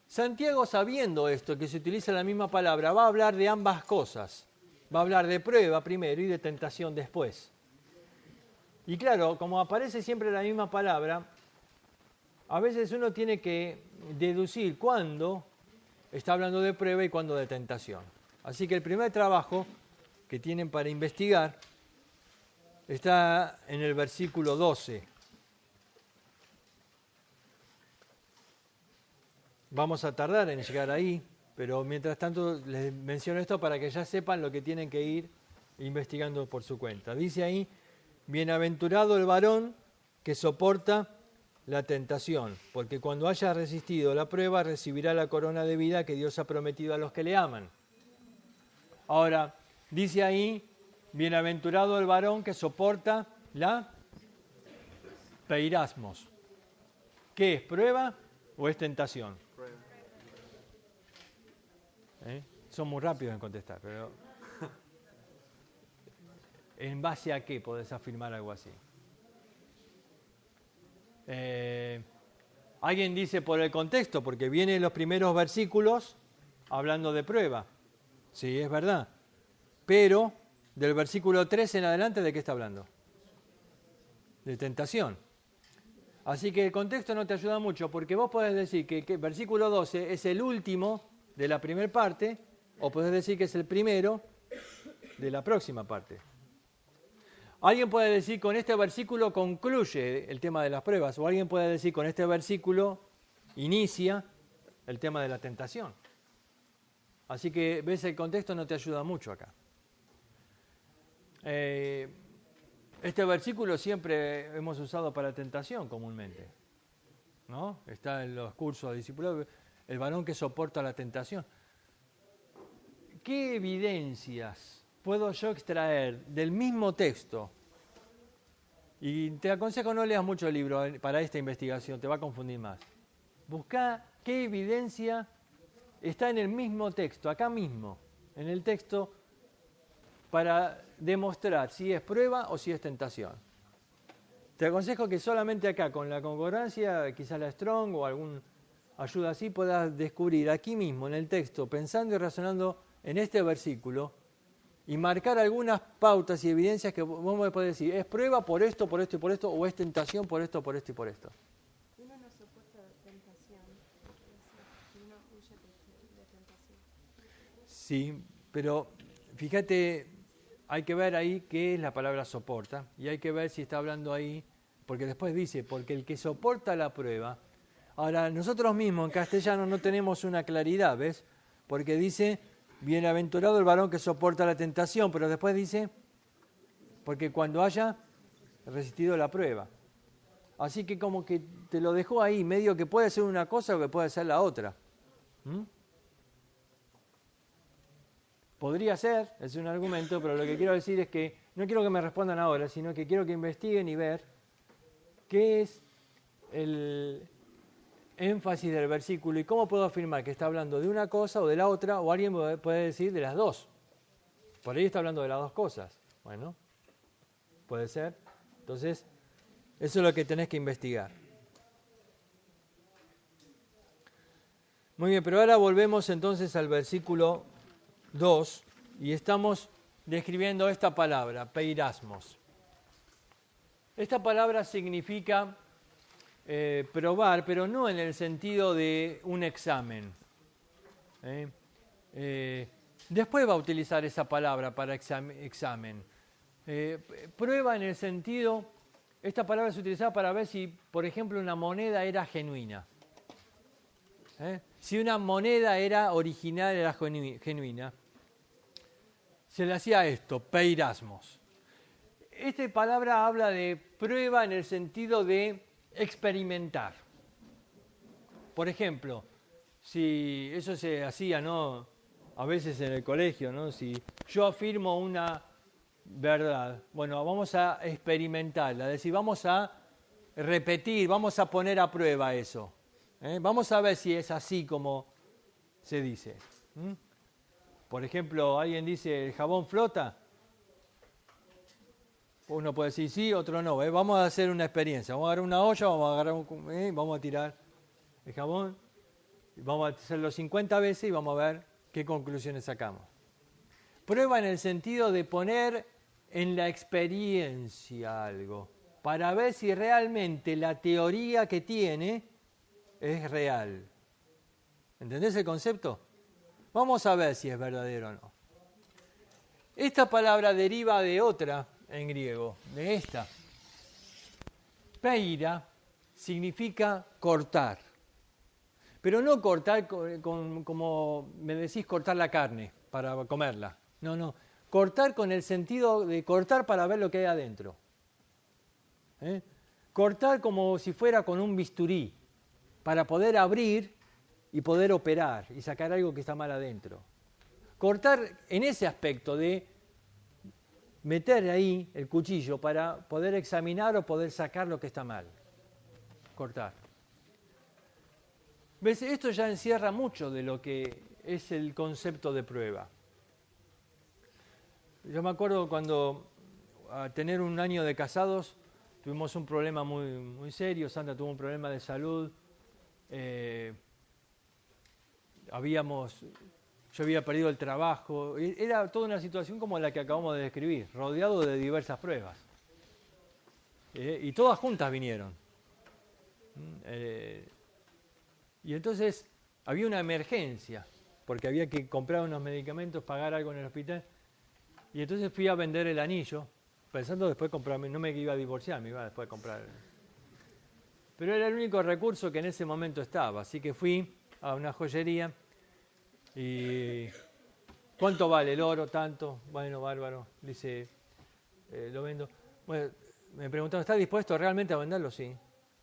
Santiago, sabiendo esto, que se utiliza la misma palabra, va a hablar de ambas cosas. Va a hablar de prueba primero y de tentación después. Y claro, como aparece siempre la misma palabra, a veces uno tiene que deducir cuándo está hablando de prueba y cuándo de tentación. Así que el primer trabajo que tienen para investigar está en el versículo 12. Vamos a tardar en llegar ahí, pero mientras tanto les menciono esto para que ya sepan lo que tienen que ir investigando por su cuenta. Dice ahí, bienaventurado el varón que soporta la tentación, porque cuando haya resistido la prueba recibirá la corona de vida que Dios ha prometido a los que le aman. Ahora, dice ahí, bienaventurado el varón que soporta la peirasmos. ¿Qué es, prueba o es tentación? Son muy rápidos en contestar, pero ¿en base a qué podés afirmar algo así? Alguien dice por el contexto, porque vienen los primeros versículos hablando de prueba. Sí, es verdad. Pero del versículo 3 en adelante, ¿de qué está hablando? De tentación. Así que el contexto no te ayuda mucho, porque vos podés decir que el versículo 12 es el último de la primera parte, o podés decir que es el primero de la próxima parte. Alguien puede decir con este versículo concluye el tema de las pruebas, o alguien puede decir con este versículo inicia el tema de la tentación. Así que ves, el contexto no te ayuda mucho acá. Este versículo siempre hemos usado para tentación comúnmente, ¿no? Está en los cursos de discipulado, el varón que soporta la tentación. ¿Qué evidencias puedo yo extraer del mismo texto? Y te aconsejo no leas mucho el libro para esta investigación, te va a confundir más. Busca qué evidencia está en el mismo texto, acá mismo, en el texto, para demostrar si es prueba o si es tentación. Te aconsejo que solamente acá, con la concordancia, quizás la Strong o algún ayuda así, puedas descubrir aquí mismo, en el texto, pensando y razonando en este versículo, y marcar algunas pautas y evidencias que vos me podés decir, es prueba por esto y por esto, o es tentación por esto y por esto. Uno no soporta tentación, uno huye de tentación. Sí, pero fíjate, hay que ver ahí qué es la palabra soporta, y hay que ver si está hablando ahí, porque después dice, porque el que soporta la prueba. Ahora, nosotros mismos en castellano no tenemos una claridad, ¿ves? Porque dice, bienaventurado el varón que soporta la tentación, pero después dice, porque cuando haya resistido la prueba. Así que como que te lo dejó ahí, medio que puede ser una cosa o que puede ser la otra. Podría ser, es un argumento, pero lo que quiero decir es que no quiero que me respondan ahora, sino que quiero que investiguen y ver qué es el énfasis del versículo y cómo puedo afirmar que está hablando de una cosa o de la otra, o alguien puede decir de las dos. Por ahí está hablando de las dos cosas. Bueno, puede ser. Entonces, eso es lo que tenés que investigar. Muy bien, pero ahora volvemos entonces al versículo 2 y estamos describiendo esta palabra, peirasmos. Esta palabra significa probar, pero no en el sentido de un examen. Después va a utilizar esa palabra para examen. Prueba en el sentido, esta palabra se utilizaba para ver si, por ejemplo, una moneda era genuina. Si una moneda era original, era genuina, se le hacía esto, peirasmos. Esta palabra habla de prueba en el sentido de experimentar. Por ejemplo, si eso se hacía, ¿no?, a veces en el colegio, ¿no?, si yo afirmo una verdad, bueno, vamos a experimentarla, es decir, vamos a repetir, vamos a poner a prueba eso. Vamos a ver si es así como se dice. Por ejemplo, alguien dice, ¿el jabón flota? Uno puede decir sí, otro no. Vamos a hacer una experiencia. Vamos a agarrar una olla, vamos a tirar el jabón, vamos a hacerlo 50 veces y vamos a ver qué conclusiones sacamos. Prueba en el sentido de poner en la experiencia algo, para ver si realmente la teoría que tiene es real. ¿Entendés el concepto? Vamos a ver si es verdadero o no. Esta palabra deriva de otra en griego, de esta. Peira significa cortar. Pero no cortar como me decís, cortar la carne para comerla. No. Cortar con el sentido de cortar para ver lo que hay adentro. Cortar como si fuera con un bisturí, para poder abrir y poder operar y sacar algo que está mal adentro. Cortar en ese aspecto de meter ahí el cuchillo para poder examinar o poder sacar lo que está mal. Cortar. ¿Ves? Esto ya encierra mucho de lo que es el concepto de prueba. Yo me acuerdo cuando, a tener un año de casados, tuvimos un problema muy serio. Sandra tuvo un problema de salud. Yo había perdido el trabajo. Era toda una situación como la que acabamos de describir, rodeado de diversas pruebas. Y todas juntas vinieron. Y entonces había una emergencia, porque había que comprar unos medicamentos, pagar algo en el hospital. Y entonces fui a vender el anillo, pensando después comprarme, no me iba a divorciar, me iba después a comprar. Pero era el único recurso que en ese momento estaba, así que fui a una joyería y ¿cuánto vale el oro? Tanto. Bueno, bárbaro. Dice, lo vendo. Bueno, me preguntaron, ¿está dispuesto realmente a venderlo? Sí.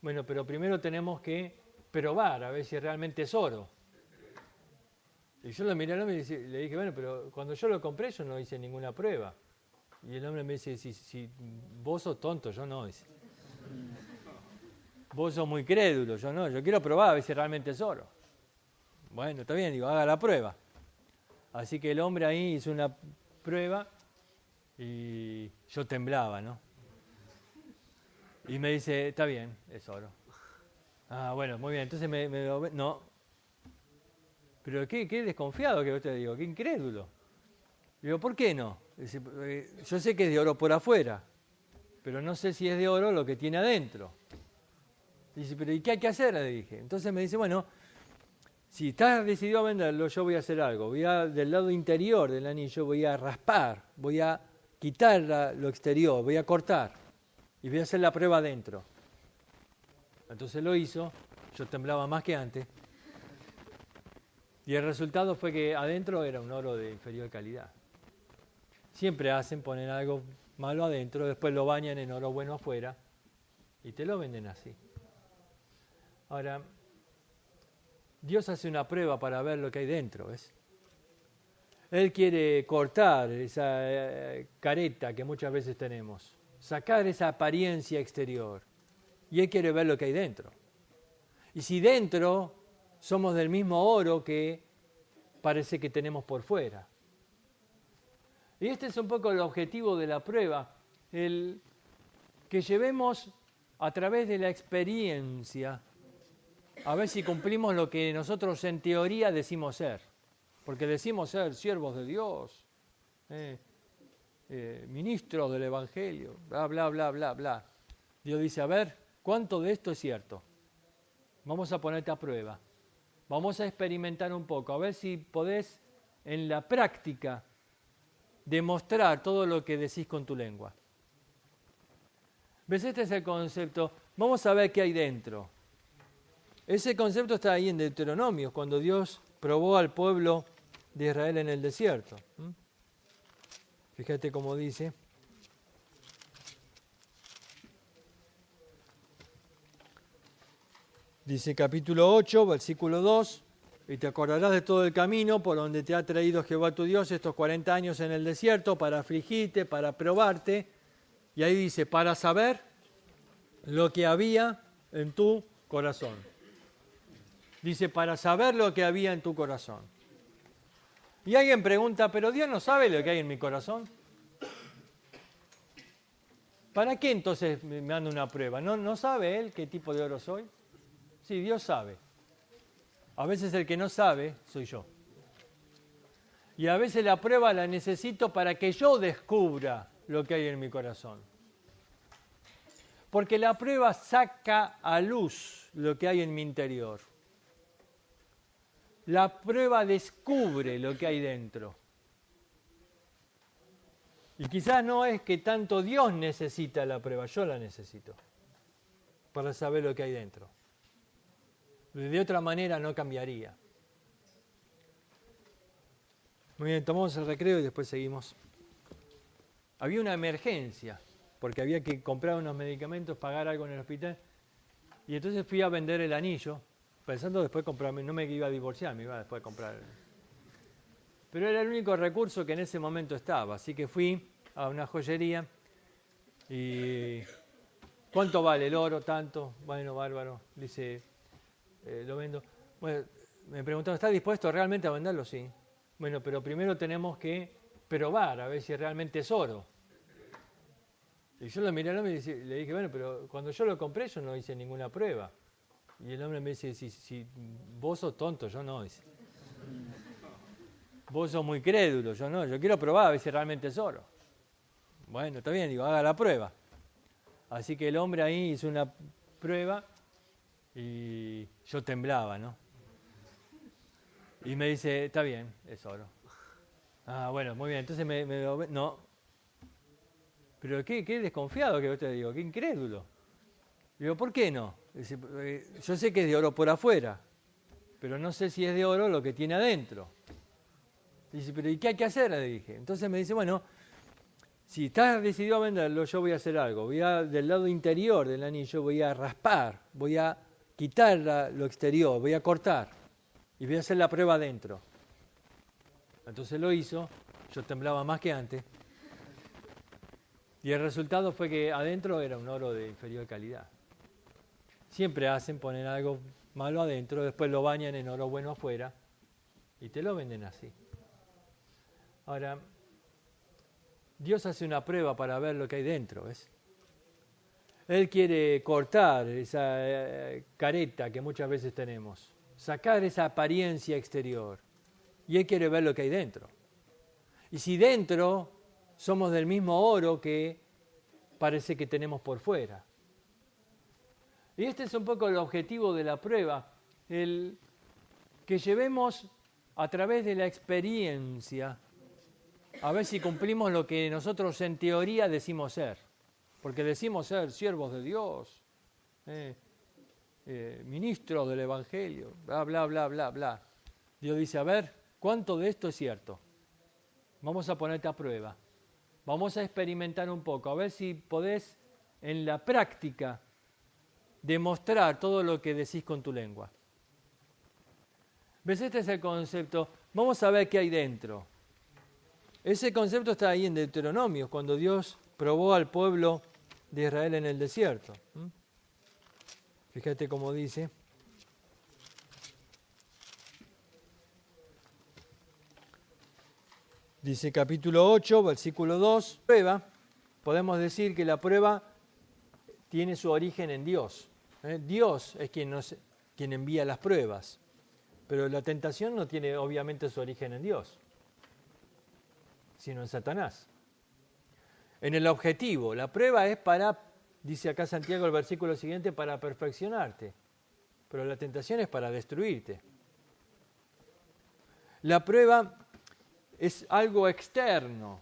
Bueno, pero primero tenemos que probar a ver si realmente es oro. Y yo lo miré al hombre y le dije, bueno, pero cuando yo lo compré yo no hice ninguna prueba. Y el hombre me dice, si vos sos tonto, yo no. Dice. Vos sos muy crédulo, yo no. Yo quiero probar a ver si realmente es oro. Bueno, está bien, digo, haga la prueba. Así que el hombre ahí hizo una prueba y yo temblaba, ¿no? Y me dice, está bien, es oro. Ah, bueno, muy bien, entonces no. Pero qué desconfiado que yo te digo, qué incrédulo. Digo, ¿por qué no? Dice, yo sé que es de oro por afuera, pero no sé si es de oro lo que tiene adentro. Dice, pero ¿y qué hay que hacer? Le dije. Entonces me dice, bueno, si estás decidido a venderlo, yo voy a hacer algo. Del lado interior del anillo voy a raspar, voy a quitar lo exterior, voy a cortar y voy a hacer la prueba adentro. Entonces lo hizo, yo temblaba más que antes. Y el resultado fue que adentro era un oro de inferior calidad. Siempre ponen algo malo adentro, después lo bañan en oro bueno afuera y te lo venden así. Ahora, Dios hace una prueba para ver lo que hay dentro, ¿ves? Él quiere cortar esa careta que muchas veces tenemos, sacar esa apariencia exterior. Y Él quiere ver lo que hay dentro. Y si dentro somos del mismo oro que parece que tenemos por fuera. Y este es un poco el objetivo de la prueba, el que llevemos a través de la experiencia a ver si cumplimos lo que nosotros en teoría decimos ser. Porque decimos ser siervos de Dios, ministros del Evangelio, bla, bla, bla, bla, bla. Dios dice, a ver, ¿cuánto de esto es cierto? Vamos a ponerte a prueba. Vamos a experimentar un poco, a ver si podés en la práctica demostrar todo lo que decís con tu lengua. ¿Ves? Este es el concepto. Vamos a ver qué hay dentro. Ese concepto está ahí en Deuteronomio, cuando Dios probó al pueblo de Israel en el desierto. Fíjate cómo dice. Dice capítulo 8, versículo 2, y te acordarás de todo el camino por donde te ha traído Jehová tu Dios estos 40 años en el desierto para afligirte, para probarte. Y ahí dice, para saber lo que había en tu corazón. Dice, para saber lo que había en tu corazón. Y alguien pregunta, ¿pero Dios no sabe lo que hay en mi corazón? ¿Para qué entonces me manda una prueba? ¿No sabe Él qué tipo de oro soy? Sí, Dios sabe. A veces el que no sabe soy yo. Y a veces la prueba la necesito para que yo descubra lo que hay en mi corazón. Porque la prueba saca a luz lo que hay en mi interior. La prueba descubre lo que hay dentro. Y quizás no es que tanto Dios necesita la prueba, yo la necesito para saber lo que hay dentro. De otra manera no cambiaría. Muy bien, tomamos el recreo y después seguimos. Había una emergencia, porque había que comprar unos medicamentos, pagar algo en el hospital. Y entonces fui a vender el anillo, pensando después comprarme, no me iba a divorciar, me iba después a comprar. Pero era el único recurso que en ese momento estaba, así que fui a una joyería y ¿cuánto vale el oro? Tanto. Bueno, bárbaro. Dice, lo vendo. Bueno, me preguntaron, ¿está dispuesto realmente a venderlo? Sí. Bueno, pero primero tenemos que probar a ver si realmente es oro. Y yo lo miré al hombre y le dije, bueno, pero cuando yo lo compré yo no hice ninguna prueba. Y el hombre me dice, si vos sos tonto, yo no. Dice. Vos sos muy crédulo, yo no. Yo quiero probar a ver si realmente es oro. Bueno, está bien, digo, haga la prueba. Así que el hombre ahí hizo una prueba y yo temblaba, ¿no? Y me dice, está bien, es oro. Ah, bueno, muy bien, entonces no. Pero qué desconfiado que usted digo, qué incrédulo. Digo, ¿por qué no? Dice, yo sé que es de oro por afuera, pero no sé si es de oro lo que tiene adentro. Dice, pero ¿y qué hay que hacer? Le dije. Entonces me dice, bueno, si estás decidido a venderlo, yo voy a hacer algo. Del lado interior del anillo voy a raspar, voy a quitar lo exterior, voy a cortar y voy a hacer la prueba adentro. Entonces lo hizo, yo temblaba más que antes. Y el resultado fue que adentro era un oro de inferior calidad. Siempre ponen algo malo adentro, después lo bañan en oro bueno afuera y te lo venden así. Ahora, Dios hace una prueba para ver lo que hay dentro, ¿ves? Él quiere cortar esa careta que muchas veces tenemos, sacar esa apariencia exterior. Y Él quiere ver lo que hay dentro. Y si dentro somos del mismo oro que parece que tenemos por fuera. Y este es un poco el objetivo de la prueba, el que llevemos a través de la experiencia a ver si cumplimos lo que nosotros en teoría decimos ser. Porque decimos ser siervos de Dios, ministros del Evangelio, bla, bla, bla, bla, bla. Dios dice, a ver, ¿cuánto de esto es cierto? Vamos a ponerte a prueba. Vamos a experimentar un poco, a ver si podés en la práctica demostrar todo lo que decís con tu lengua. ¿Ves? Este es el concepto. Vamos a ver qué hay dentro. Ese concepto está ahí en Deuteronomio, cuando Dios probó al pueblo de Israel en el desierto. Fíjate cómo dice. Dice capítulo 8, versículo 2, prueba. Podemos decir que la prueba tiene su origen en Dios. Dios es quien envía las pruebas, pero la tentación no tiene obviamente su origen en Dios, sino en Satanás. En el objetivo, la prueba es para, dice acá Santiago el versículo siguiente, para perfeccionarte, pero la tentación es para destruirte. La prueba es algo externo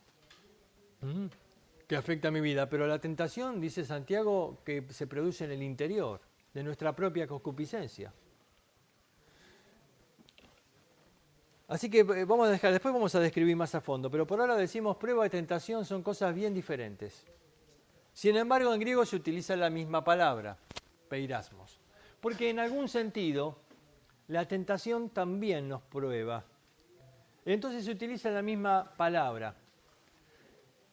que afecta a mi vida, pero la tentación, dice Santiago, que se produce en el interior, de nuestra propia concupiscencia. Así que vamos a dejar, después vamos a describir más a fondo, pero por ahora decimos prueba y tentación son cosas bien diferentes. Sin embargo, en griego se utiliza la misma palabra, peirasmos, porque en algún sentido la tentación también nos prueba. Entonces se utiliza la misma palabra.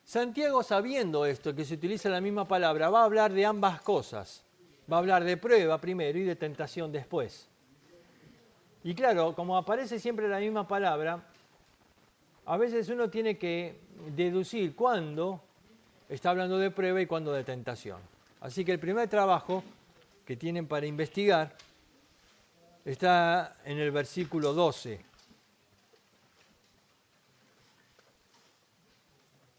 Santiago, sabiendo esto, que se utiliza la misma palabra, va a hablar de ambas cosas. Va a hablar de prueba primero y de tentación después. Y claro, como aparece siempre la misma palabra, a veces uno tiene que deducir cuándo está hablando de prueba y cuándo de tentación. Así que el primer trabajo que tienen para investigar está en el versículo 12.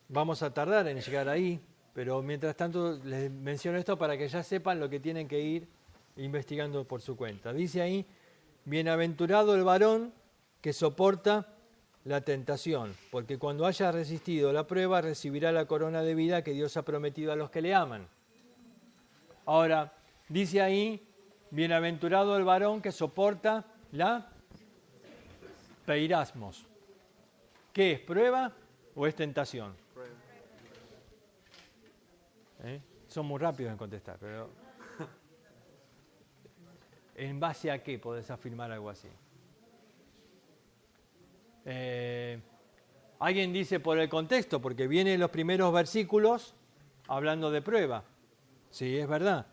Vamos a tardar en llegar ahí, pero mientras tanto les menciono esto para que ya sepan lo que tienen que ir investigando por su cuenta. Dice ahí, bienaventurado el varón que soporta la tentación, porque cuando haya resistido la prueba recibirá la corona de vida que Dios ha prometido a los que le aman. Ahora, dice ahí, bienaventurado el varón que soporta la peirasmos. ¿Qué es, prueba o es tentación? Son muy rápidos en contestar, pero ¿en base a qué podés afirmar algo así? Alguien dice por el contexto, porque vienen los primeros versículos hablando de prueba. Sí, es verdad.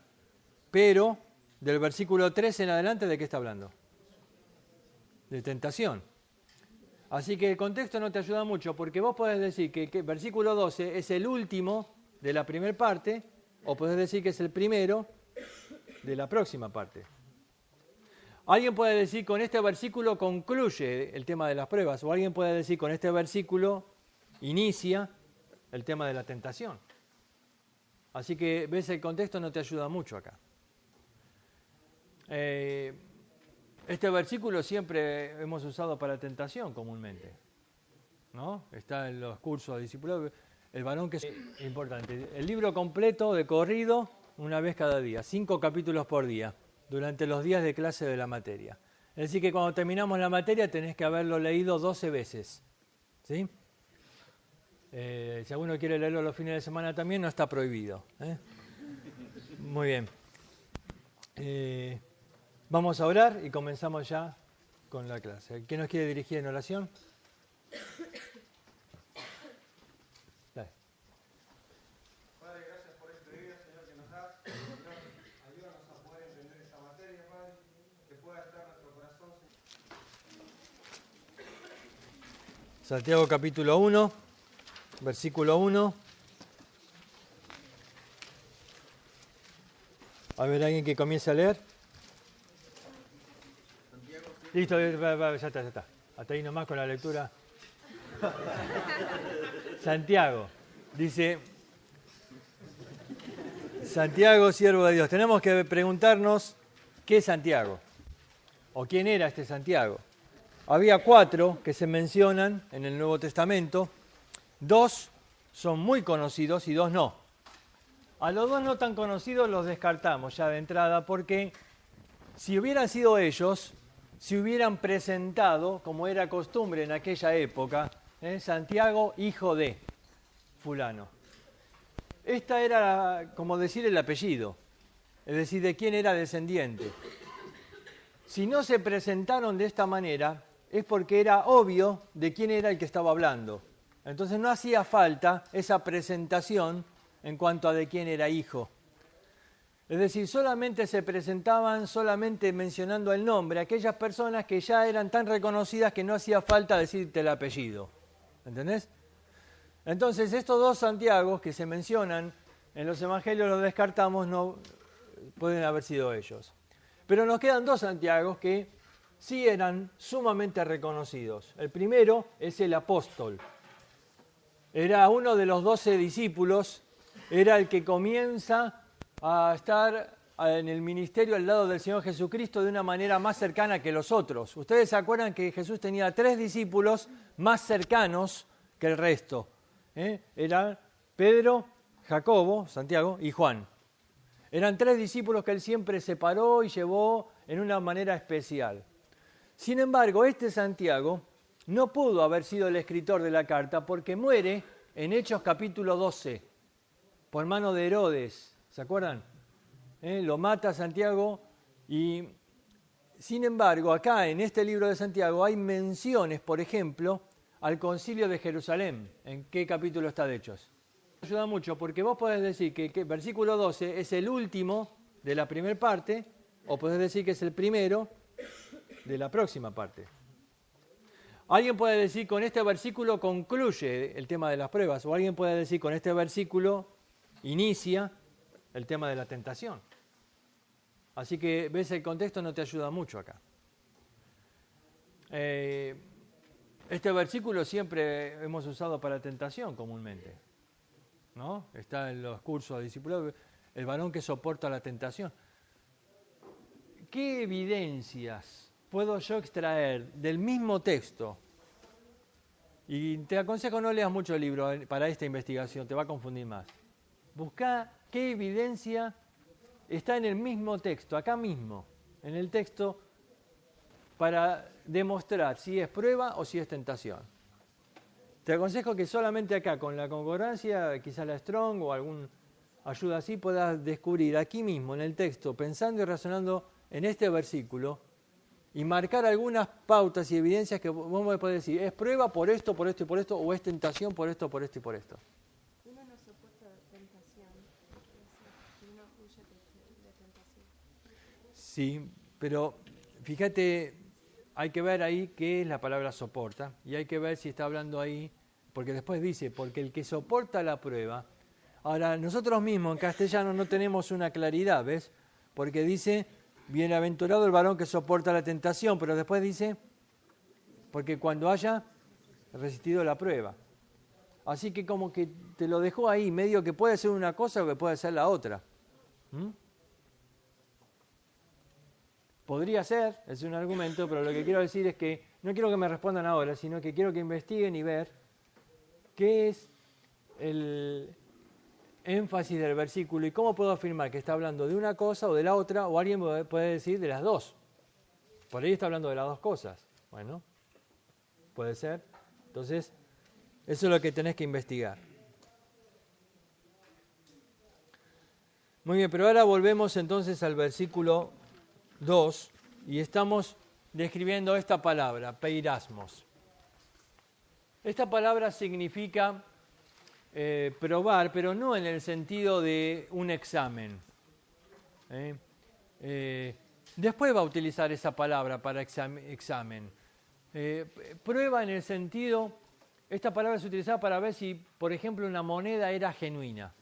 Pero del versículo 3 en adelante, ¿de qué está hablando? De tentación. Así que el contexto no te ayuda mucho, porque vos podés decir que el versículo 12 es el último de la primera parte, o podés decir que es el primero de la próxima parte. Alguien puede decir con este versículo concluye el tema de las pruebas, o alguien puede decir con este versículo inicia el tema de la tentación. Así que, ves, el contexto no te ayuda mucho acá. Este versículo siempre hemos usado para tentación comúnmente, ¿no? Está en los cursos de discipulado. El varón que es importante. El libro completo de corrido una vez cada día, 5 capítulos por día, durante los días de clase de la materia. Es decir, que cuando terminamos la materia tenés que haberlo leído 12 veces. ¿Sí? Si alguno quiere leerlo los fines de semana también, no está prohibido. Muy bien. Vamos a orar y comenzamos ya con la clase. ¿Quién nos quiere dirigir en oración? Dale. Padre, gracias por este día, Señor, que nos das. Señor, ayúdanos a poder entender esta materia, Padre, que pueda estar en nuestro corazón. Santiago capítulo 1, versículo 1. A ver, alguien que comience a leer. Listo, ya está. Hasta ahí nomás con la lectura. Santiago, dice, Santiago, siervo de Dios. Tenemos que preguntarnos qué es Santiago, o quién era este Santiago. Había 4 que se mencionan en el Nuevo Testamento, 2 son muy conocidos y 2 no. A los 2 no tan conocidos los descartamos ya de entrada, porque si hubieran sido ellos, se hubieran presentado, como era costumbre en aquella época, Santiago, hijo de fulano. Esta era, como decir, el apellido, es decir, de quién era descendiente. Si no se presentaron de esta manera, es porque era obvio de quién era el que estaba hablando. Entonces no hacía falta esa presentación en cuanto a de quién era hijo. Es decir, solamente se presentaban, solamente mencionando el nombre, aquellas personas que ya eran tan reconocidas que no hacía falta decirte el apellido. ¿Entendés? Entonces, estos 2 Santiagos que se mencionan en los evangelios los descartamos, no pueden haber sido ellos. Pero nos quedan 2 Santiagos que sí eran sumamente reconocidos. El primero es el apóstol. Era uno de los 12 discípulos, era el que comienza a estar en el ministerio al lado del Señor Jesucristo de una manera más cercana que los otros. Ustedes se acuerdan que Jesús tenía 3 discípulos más cercanos que el resto. Eran Pedro, Jacobo, Santiago y Juan. Eran 3 discípulos que él siempre separó y llevó en una manera especial. Sin embargo, este Santiago no pudo haber sido el escritor de la carta porque muere en Hechos capítulo 12 por mano de Herodes. ¿Se acuerdan? Lo mata Santiago y, sin embargo, acá en este libro de Santiago hay menciones, por ejemplo, al concilio de Jerusalén. ¿En qué capítulo está de Hechos? Ayuda mucho porque vos podés decir que versículo 12 es el último de la primera parte o podés decir que es el primero de la próxima parte. Alguien puede decir con este versículo concluye el tema de las pruebas o alguien puede decir con este versículo inicia el tema de la tentación. Así que ves, el contexto no te ayuda mucho acá. Este versículo siempre hemos usado para tentación comúnmente, ¿no? Está en los cursos de discipulado, el varón que soporta la tentación. ¿Qué evidencias puedo yo extraer del mismo texto? Y te aconsejo no leas mucho el libro para esta investigación, te va a confundir más. Busca qué evidencia está en el mismo texto, acá mismo, en el texto, para demostrar si es prueba o si es tentación. Te aconsejo que solamente acá, con la concordancia, quizás la Strong o alguna ayuda así, puedas descubrir aquí mismo, en el texto, pensando y razonando en este versículo, y marcar algunas pautas y evidencias que vos me podés decir, es prueba por esto, por esto y por esto, o es tentación por esto, por esto y por esto. Uno no soporta tentación, uno huye de tentación. Sí, pero fíjate, hay que ver ahí qué es la palabra soporta, y hay que ver si está hablando ahí, porque después dice, porque el que soporta la prueba. Ahora, nosotros mismos en castellano no tenemos una claridad, ¿ves? Porque dice, bienaventurado el varón que soporta la tentación, pero después dice, porque cuando haya resistido la prueba. Así que como que te lo dejó ahí, medio que puede ser una cosa o que puede ser la otra. Podría ser, es un argumento, pero lo que quiero decir es que no quiero que me respondan ahora, sino que quiero que investiguen y ver qué es el énfasis del versículo y cómo puedo afirmar que está hablando de una cosa o de la otra, o alguien puede decir de las dos. Por ahí está hablando de las dos cosas. Bueno, puede ser. Entonces, eso es lo que tenés que investigar. Muy bien, pero ahora volvemos entonces al versículo 2 y estamos describiendo esta palabra, peirasmos. Esta palabra significa probar, pero no en el sentido de un examen. Después va a utilizar esa palabra para examen. Prueba en el sentido, esta palabra se utilizaba para ver si, por ejemplo, una moneda era genuina.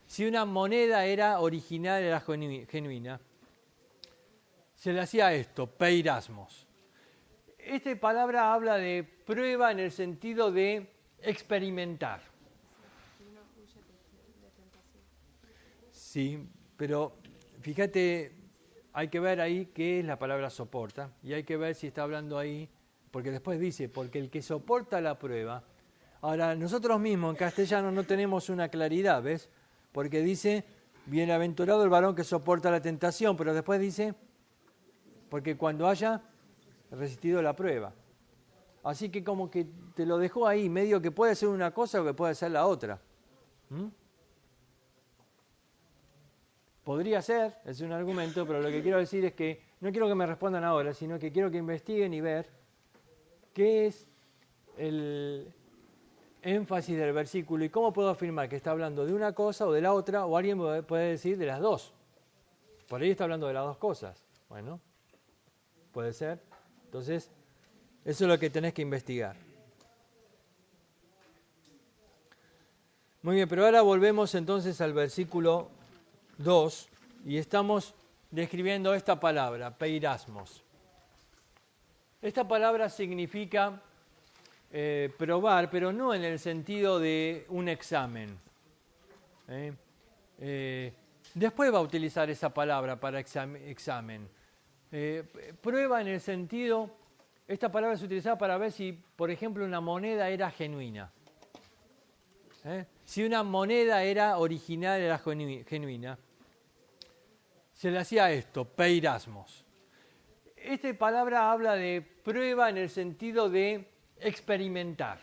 Si una moneda era original, era genuina, se le hacía esto, peirasmos. Esta palabra habla de prueba en el sentido de experimentar. Uno huye de tentación. Sí, pero fíjate, hay que ver ahí qué es la palabra soporta y hay que ver si está hablando ahí, porque después dice, porque el que soporta la prueba. Ahora, nosotros mismos en castellano no tenemos una claridad, ¿ves? Porque dice, bienaventurado el varón que soporta la tentación, pero después dice, porque cuando haya resistido la prueba. Así que como que te lo dejó ahí, medio que puede ser una cosa o que puede ser la otra. Podría ser, es un argumento, pero lo que quiero decir es que no quiero que me respondan ahora, sino que quiero que investiguen y ver qué es el énfasis del versículo y cómo puedo afirmar que está hablando de una cosa o de la otra, o alguien puede decir de las dos. Por ahí está hablando de las dos cosas. Bueno, puede ser. Entonces, eso es lo que tenés que investigar. Muy bien, pero ahora volvemos entonces al versículo 2 y estamos describiendo esta palabra, peirasmos. Esta palabra significa probar, pero no en el sentido de un examen. Después va a utilizar esa palabra para examen. Prueba en el sentido, esta palabra se utilizaba para ver si, por ejemplo, una moneda era genuina. Si una moneda era original, era genuina, se le hacía esto, peirasmos. Esta palabra habla de prueba en el sentido de experimentar.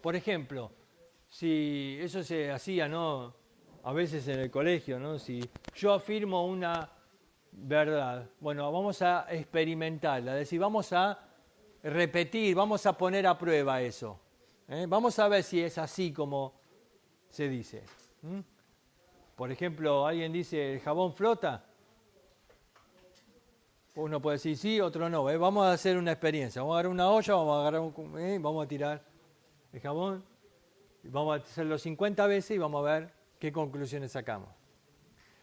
Por ejemplo, si eso se hacía, ¿no? A veces en el colegio, ¿no? Si yo afirmo una verdad, bueno, vamos a experimentarla, es decir, vamos a repetir, vamos a poner a prueba eso. Vamos a ver si es así como se dice. Por ejemplo, alguien dice, ¿el jabón flota? Uno puede decir sí, otro no. Vamos a hacer una experiencia. Vamos a agarrar una olla, vamos a tirar el jabón, vamos a hacerlo 50 veces y vamos a ver qué conclusiones sacamos.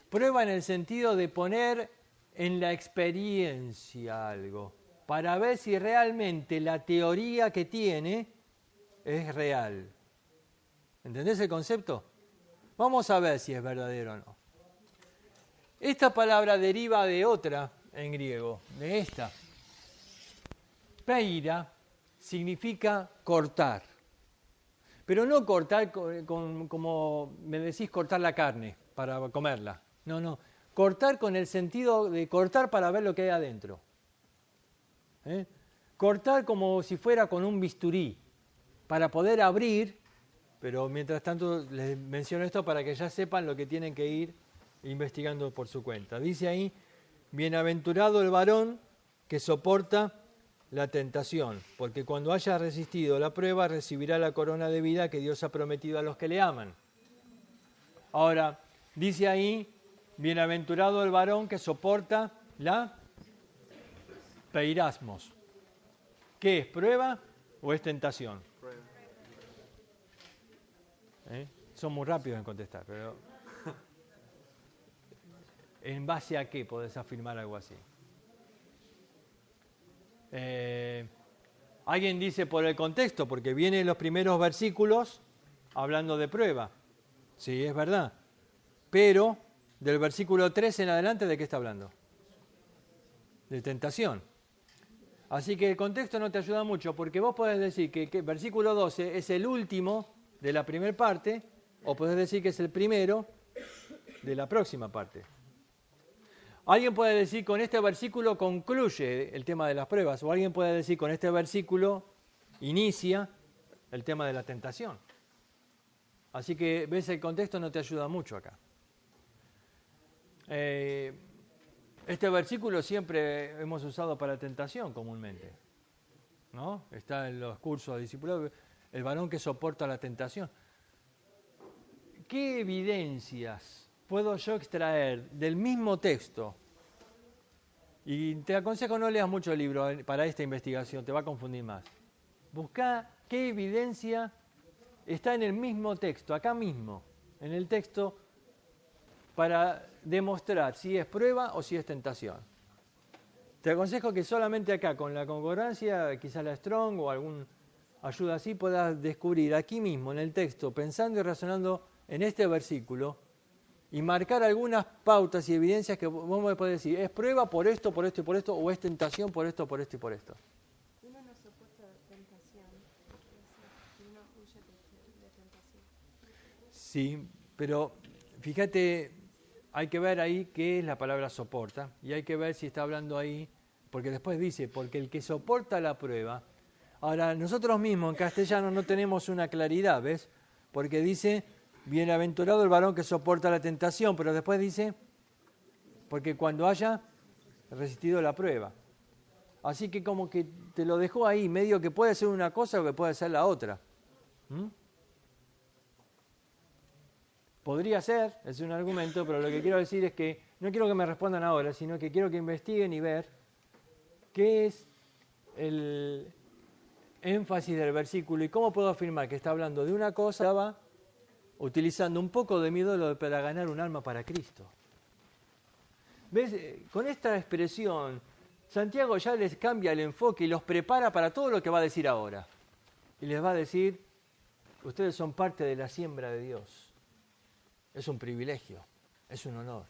Prueba en el sentido de poner en la experiencia algo, para ver si realmente la teoría que tiene es real. ¿Entendés el concepto? Vamos a ver si es verdadero o no. Esta palabra deriva de otra en griego, de esta. Peira significa cortar. Pero no cortar como me decís, cortar la carne para comerla. No. Cortar con el sentido de cortar para ver lo que hay adentro. Cortar como si fuera con un bisturí, para poder abrir, pero mientras tanto les menciono esto para que ya sepan lo que tienen que ir investigando por su cuenta. Dice ahí, bienaventurado el varón que soporta la tentación, porque cuando haya resistido la prueba recibirá la corona de vida que Dios ha prometido a los que le aman. Ahora, dice ahí, bienaventurado el varón que soporta la peirasmos. ¿Qué es, prueba o es tentación? Prueba. Son muy rápidos en contestar, pero ¿en base a qué podés afirmar algo así? Alguien dice por el contexto, porque vienen los primeros versículos hablando de prueba. Sí, es verdad. Pero del versículo 3 en adelante, ¿de qué está hablando? De tentación. Así que el contexto no te ayuda mucho, porque vos podés decir que versículo 12 es el último de la primera parte, o podés decir que es el primero de la próxima parte. Alguien puede decir con este versículo concluye el tema de las pruebas, o alguien puede decir con este versículo inicia el tema de la tentación. Así que, ves, el contexto no te ayuda mucho acá. Este versículo siempre hemos usado para tentación comúnmente, ¿no? Está en los cursos de discipulado, el varón que soporta la tentación. ¿Qué evidencias puedo yo extraer del mismo texto? Y te aconsejo no leas mucho el libro para esta investigación, te va a confundir más. Busca qué evidencia está en el mismo texto, acá mismo, en el texto, para demostrar si es prueba o si es tentación. Te aconsejo que solamente acá, con la concordancia, quizás la Strong o alguna ayuda así, puedas descubrir aquí mismo, en el texto, pensando y razonando en este versículo, y marcar algunas pautas y evidencias que vos me podés decir, es prueba por esto y por esto, o es tentación por esto y por esto. Uno no soporta tentación, uno huye de tentación. Sí, pero fíjate, hay que ver ahí qué es la palabra soporta, y hay que ver si está hablando ahí, porque después dice, porque el que soporta la prueba. Ahora, nosotros mismos en castellano no tenemos una claridad, ¿ves? Porque dice, bienaventurado el varón que soporta la tentación, pero después dice, porque cuando haya resistido la prueba. Así que como que te lo dejó ahí, medio que puede ser una cosa o que puede ser la otra. Podría ser, es un argumento, pero lo que quiero decir es que no quiero que me respondan ahora, sino que quiero que investiguen y ver qué es el énfasis del versículo y cómo puedo afirmar que está hablando de una cosa, estaba utilizando un poco de mi ídolo para ganar un alma para Cristo. ¿Ves? Con esta expresión, Santiago ya les cambia el enfoque y los prepara para todo lo que va a decir ahora. Y les va a decir, ustedes son parte de la siembra de Dios. Es un privilegio, es un honor.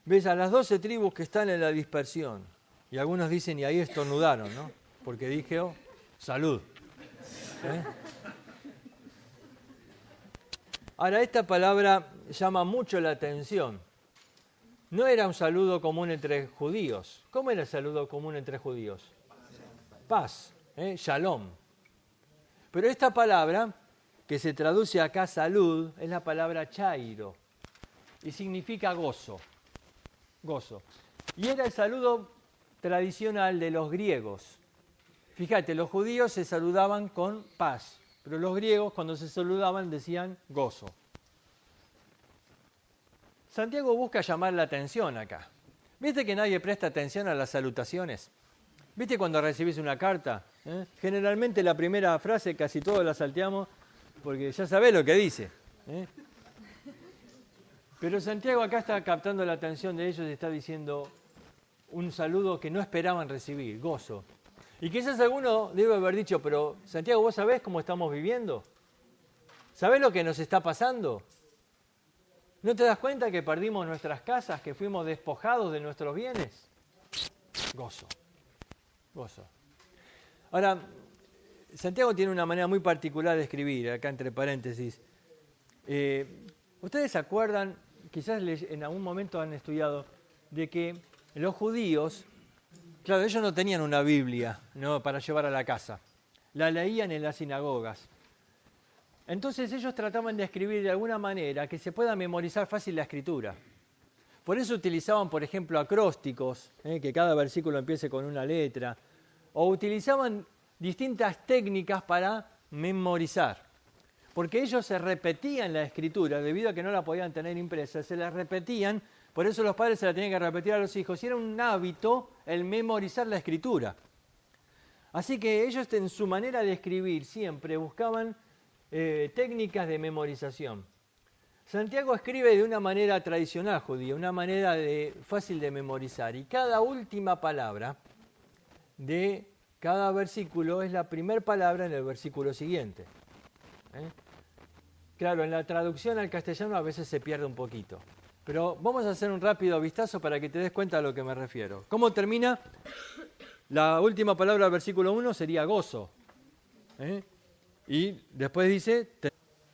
¿Ves? A las 12 tribus que están en la dispersión, y algunos dicen, y ahí estornudaron, ¿no? Porque dije, oh, salud. Ahora, esta palabra llama mucho la atención. No era un saludo común entre judíos. ¿Cómo era el saludo común entre judíos? Paz, shalom. Pero esta palabra, que se traduce acá salud, es la palabra chairo, y significa gozo. Gozo. Y era el saludo tradicional de los griegos. Fíjate, los judíos se saludaban con paz, pero los griegos cuando se saludaban decían gozo. Santiago busca llamar la atención acá. ¿Viste que nadie presta atención a las salutaciones? ¿Viste cuando recibís una carta? Generalmente la primera frase casi todos la salteamos porque ya sabés lo que dice. Pero Santiago acá está captando la atención de ellos y está diciendo un saludo que no esperaban recibir, gozo. Y quizás alguno debe haber dicho, pero Santiago, ¿vos sabés cómo estamos viviendo? ¿Sabés lo que nos está pasando? ¿No te das cuenta que perdimos nuestras casas, que fuimos despojados de nuestros bienes? Gozo, gozo. Ahora, Santiago tiene una manera muy particular de escribir, acá entre paréntesis. ¿Ustedes se acuerdan, quizás en algún momento han estudiado, de que los judíos, claro, ellos no tenían una Biblia, ¿no?, para llevar a la casa, la leían en las sinagogas. Entonces ellos trataban de escribir de alguna manera que se pueda memorizar fácil la escritura. Por eso utilizaban, por ejemplo, acrósticos, que cada versículo empiece con una letra, o utilizaban distintas técnicas para memorizar. Porque ellos se repetían la escritura, debido a que no la podían tener impresa, se la repetían, por eso los padres se la tenían que repetir a los hijos, y era un hábito el memorizar la escritura. Así que ellos en su manera de escribir siempre buscaban técnicas de memorización. Santiago escribe de una manera tradicional judía, una manera fácil de memorizar, y cada última palabra de cada versículo es la primera palabra en el versículo siguiente. Claro, en la traducción al castellano a veces se pierde un poquito, pero vamos a hacer un rápido vistazo para que te des cuenta a lo que me refiero. ¿Cómo termina? La última palabra del versículo 1 sería gozo. Y después dice,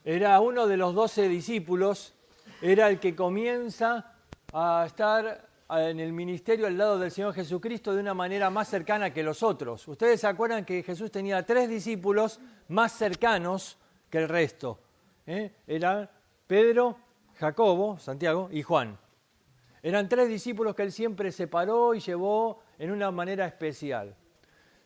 era uno de los 12 discípulos, era el que comienza a estar en el ministerio al lado del Señor Jesucristo de una manera más cercana que los otros. Ustedes se acuerdan que Jesús tenía 3 discípulos más cercanos que el resto. Eran Pedro, Jacobo, Santiago y Juan. Eran 3 discípulos que él siempre separó y llevó en una manera especial.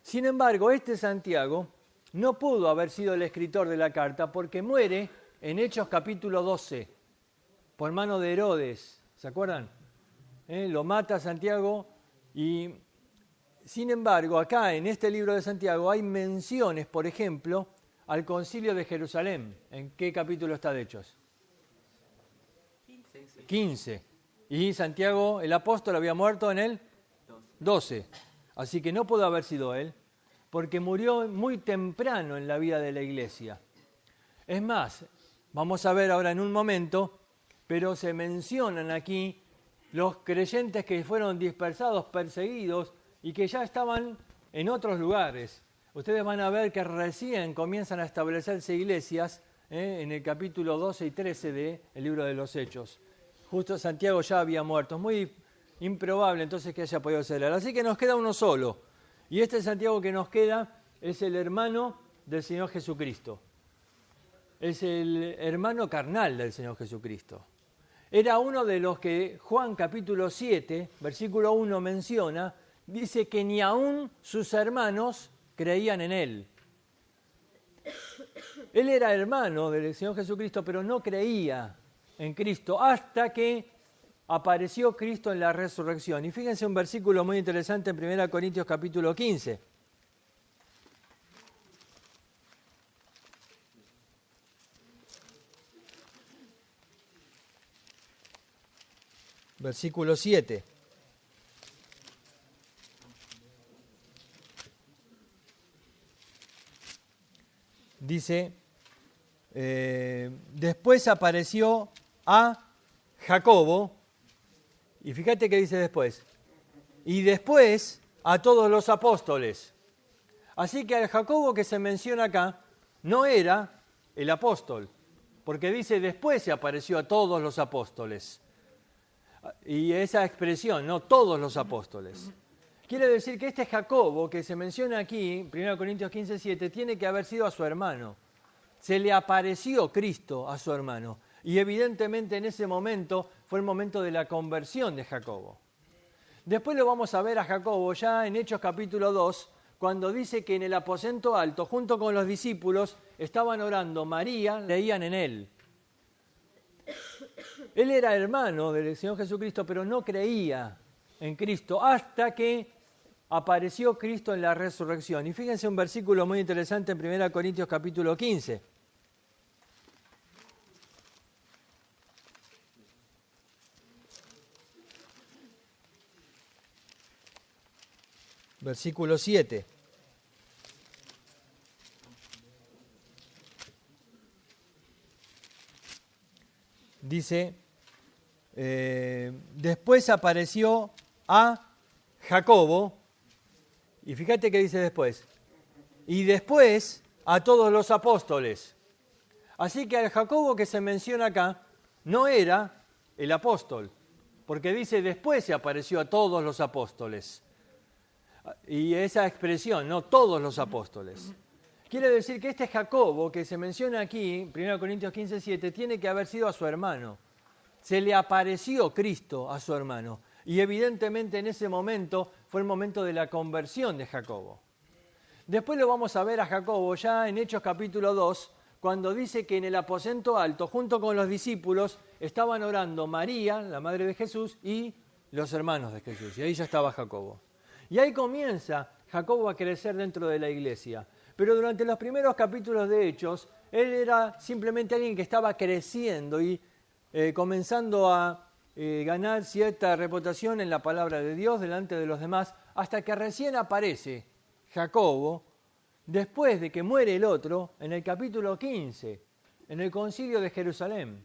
Sin embargo, este Santiago no pudo haber sido el escritor de la carta porque muere en Hechos capítulo 12 por mano de Herodes. ¿Se acuerdan? Lo mata Santiago y, sin embargo, acá en este libro de Santiago hay menciones, por ejemplo, al concilio de Jerusalén. ¿En qué capítulo está de Hechos? 15. Y Santiago, el apóstol, había muerto en el 12. Así que no pudo haber sido él, porque murió muy temprano en la vida de la iglesia. Es más, vamos a ver ahora en un momento, pero se mencionan aquí los creyentes que fueron dispersados, perseguidos y que ya estaban en otros lugares. Ustedes van a ver que recién comienzan a establecerse iglesias en el capítulo 12 y 13 del libro de los Hechos. Justo Santiago ya había muerto. Es muy improbable entonces que haya podido ser él. Así que nos queda uno solo. Y este Santiago que nos queda es el hermano del Señor Jesucristo. Es el hermano carnal del Señor Jesucristo. Era uno de los que Juan capítulo 7, versículo 1 menciona, dice que ni aún sus hermanos creían en él. Él era hermano del Señor Jesucristo, pero no creía en Cristo hasta que apareció Cristo en la resurrección. Y fíjense un versículo muy interesante en 1 Corintios capítulo 15. Versículo 7. Dice, después apareció a Jacobo, y fíjate qué dice después, y después a todos los apóstoles. Así que al Jacobo que se menciona acá no era el apóstol, porque dice después se apareció a todos los apóstoles. Y esa expresión, no todos los apóstoles. Quiere decir que este Jacobo que se menciona aquí, 1 Corintios 15:7, tiene que haber sido a su hermano. Se le apareció Cristo a su hermano. Y evidentemente en ese momento fue el momento de la conversión de Jacobo. Después lo vamos a ver a Jacobo ya en Hechos capítulo 2, cuando dice que en el aposento alto, junto con los discípulos, estaban orando María, leían en él. Él era hermano del Señor Jesucristo, pero no creía en Cristo hasta que apareció Cristo en la resurrección. Y fíjense un versículo muy interesante en 1 Corintios capítulo 15. Versículo 7. Dice, después apareció a Jacobo, y fíjate qué dice después, y después a todos los apóstoles. Así que el Jacobo que se menciona acá no era el apóstol, porque dice después se apareció a todos los apóstoles. Y esa expresión, no todos los apóstoles. Quiere decir que este Jacobo que se menciona aquí, 1 Corintios 15:7, tiene que haber sido a su hermano. Se le apareció Cristo a su hermano. Y evidentemente en ese momento fue el momento de la conversión de Jacobo. Después lo vamos a ver a Jacobo ya en Hechos capítulo 2, cuando dice que en el aposento alto, junto con los discípulos, estaban orando María, la madre de Jesús, y los hermanos de Jesús. Y ahí ya estaba Jacobo. Y ahí comienza Jacobo a crecer dentro de la iglesia. Pero durante los primeros capítulos de Hechos, él era simplemente alguien que estaba creciendo y comenzando a ganar cierta reputación en la palabra de Dios delante de los demás, hasta que recién aparece Jacobo, después de que muere el otro, en el capítulo 15, en el concilio de Jerusalén.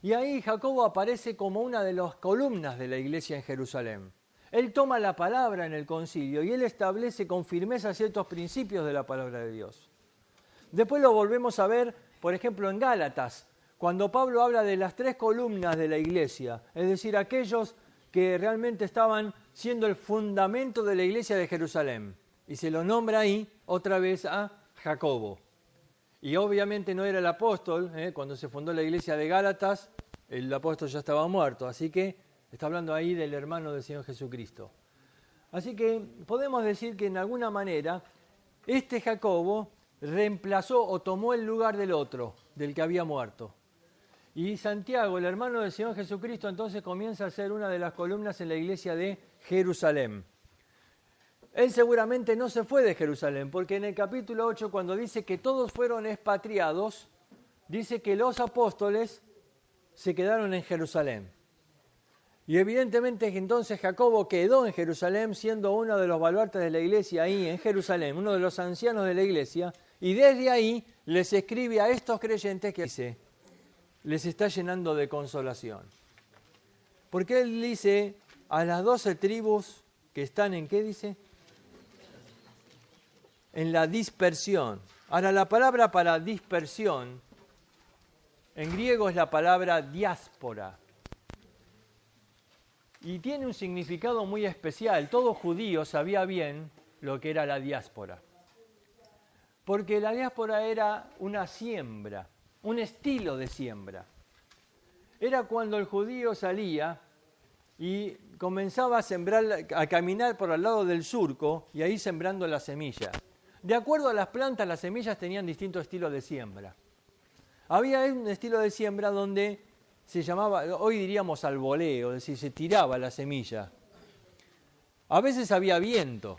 Y ahí Jacobo aparece como una de las columnas de la iglesia en Jerusalén. Él toma la palabra en el concilio y él establece con firmeza ciertos principios de la palabra de Dios. Después lo volvemos a ver, por ejemplo, en Gálatas, cuando Pablo habla de las 3 columnas de la iglesia, es decir, aquellos que realmente estaban siendo el fundamento de la iglesia de Jerusalén. Y se lo nombra ahí otra vez a Jacobo. Y obviamente no era el apóstol, cuando se fundó la iglesia de Gálatas, el apóstol ya estaba muerto, así que está hablando ahí del hermano del Señor Jesucristo. Así que podemos decir que en alguna manera este Jacobo reemplazó o tomó el lugar del otro, del que había muerto. Y Santiago, el hermano del Señor Jesucristo, entonces comienza a ser una de las columnas en la iglesia de Jerusalén. Él seguramente no se fue de Jerusalén, porque en el capítulo 8, cuando dice que todos fueron expatriados, dice que los apóstoles se quedaron en Jerusalén. Y evidentemente que entonces Jacobo quedó en Jerusalén siendo uno de los baluartes de la iglesia ahí en Jerusalén, uno de los ancianos de la iglesia, y desde ahí les escribe a estos creyentes que dice, les está llenando de consolación. Porque él dice a las 12 tribus que están en, ¿qué dice? En la dispersión. Ahora, la palabra para dispersión en griego es la palabra diáspora. Y tiene un significado muy especial. Todo judío sabía bien lo que era la diáspora. Porque la diáspora era una siembra, un estilo de siembra. Era cuando el judío salía y comenzaba a sembrar, a caminar por al lado del surco y ahí sembrando la semilla. De acuerdo a las plantas, las semillas tenían distintos estilos de siembra. Había un estilo de siembra donde se llamaba, hoy diríamos al voleo, es decir, se tiraba la semilla. A veces había viento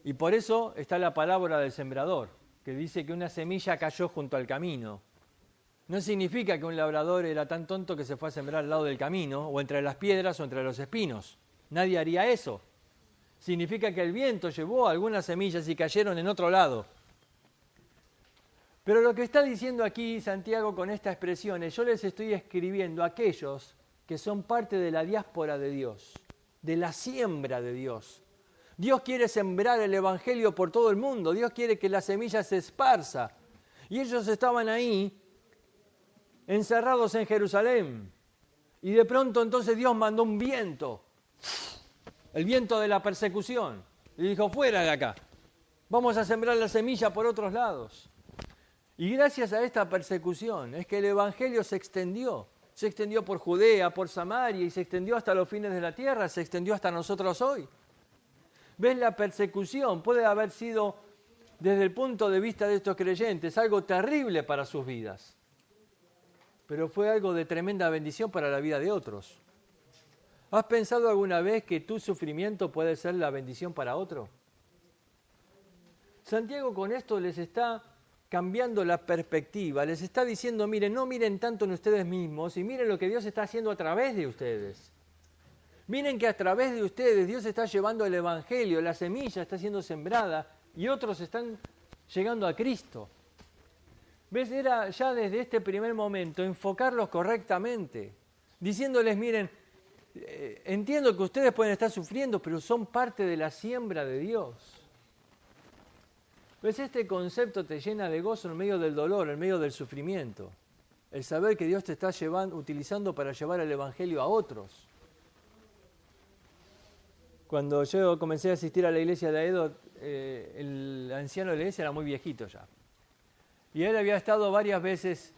y por eso está la parábola del sembrador, que dice que una semilla cayó junto al camino. No significa que un labrador era tan tonto que se fue a sembrar al lado del camino, o entre las piedras o entre los espinos. Nadie haría eso. Significa que el viento llevó algunas semillas y cayeron en otro lado. Pero lo que está diciendo aquí Santiago con esta expresión es, yo les estoy escribiendo a aquellos que son parte de la diáspora de Dios, de la siembra de Dios. Dios quiere sembrar el evangelio por todo el mundo, Dios quiere que la semilla se esparza. Y ellos estaban ahí, encerrados en Jerusalén. Y de pronto entonces Dios mandó un viento, el viento de la persecución. Y dijo, fuera de acá, vamos a sembrar la semilla por otros lados. Y gracias a esta persecución es que el evangelio se extendió por Judea, por Samaria y se extendió hasta los fines de la tierra, se extendió hasta nosotros hoy. ves la persecución, puede haber sido, desde el punto de vista de estos creyentes, algo terrible para sus vidas, pero fue algo de tremenda bendición para la vida de otros. ¿Has pensado alguna vez que tu sufrimiento puede ser la bendición para otro? Santiago con esto les está cambiando la perspectiva, les está diciendo, miren, no miren tanto en ustedes mismos y miren lo que Dios está haciendo a través de ustedes. Miren que a través de ustedes Dios está llevando el Evangelio, la semilla está siendo sembrada y otros están llegando a Cristo. ¿Ves? Era ya desde este primer momento enfocarlos correctamente, diciéndoles, miren, entiendo que ustedes pueden estar sufriendo, pero son parte de la siembra de Dios. ¿Ves? Este concepto te llena de gozo en medio del dolor, en medio del sufrimiento. El saber que Dios te está utilizando para llevar el Evangelio a otros. Cuando yo comencé a asistir a la iglesia de Aedo, el anciano de la iglesia era muy viejito ya. Y él había estado varias veces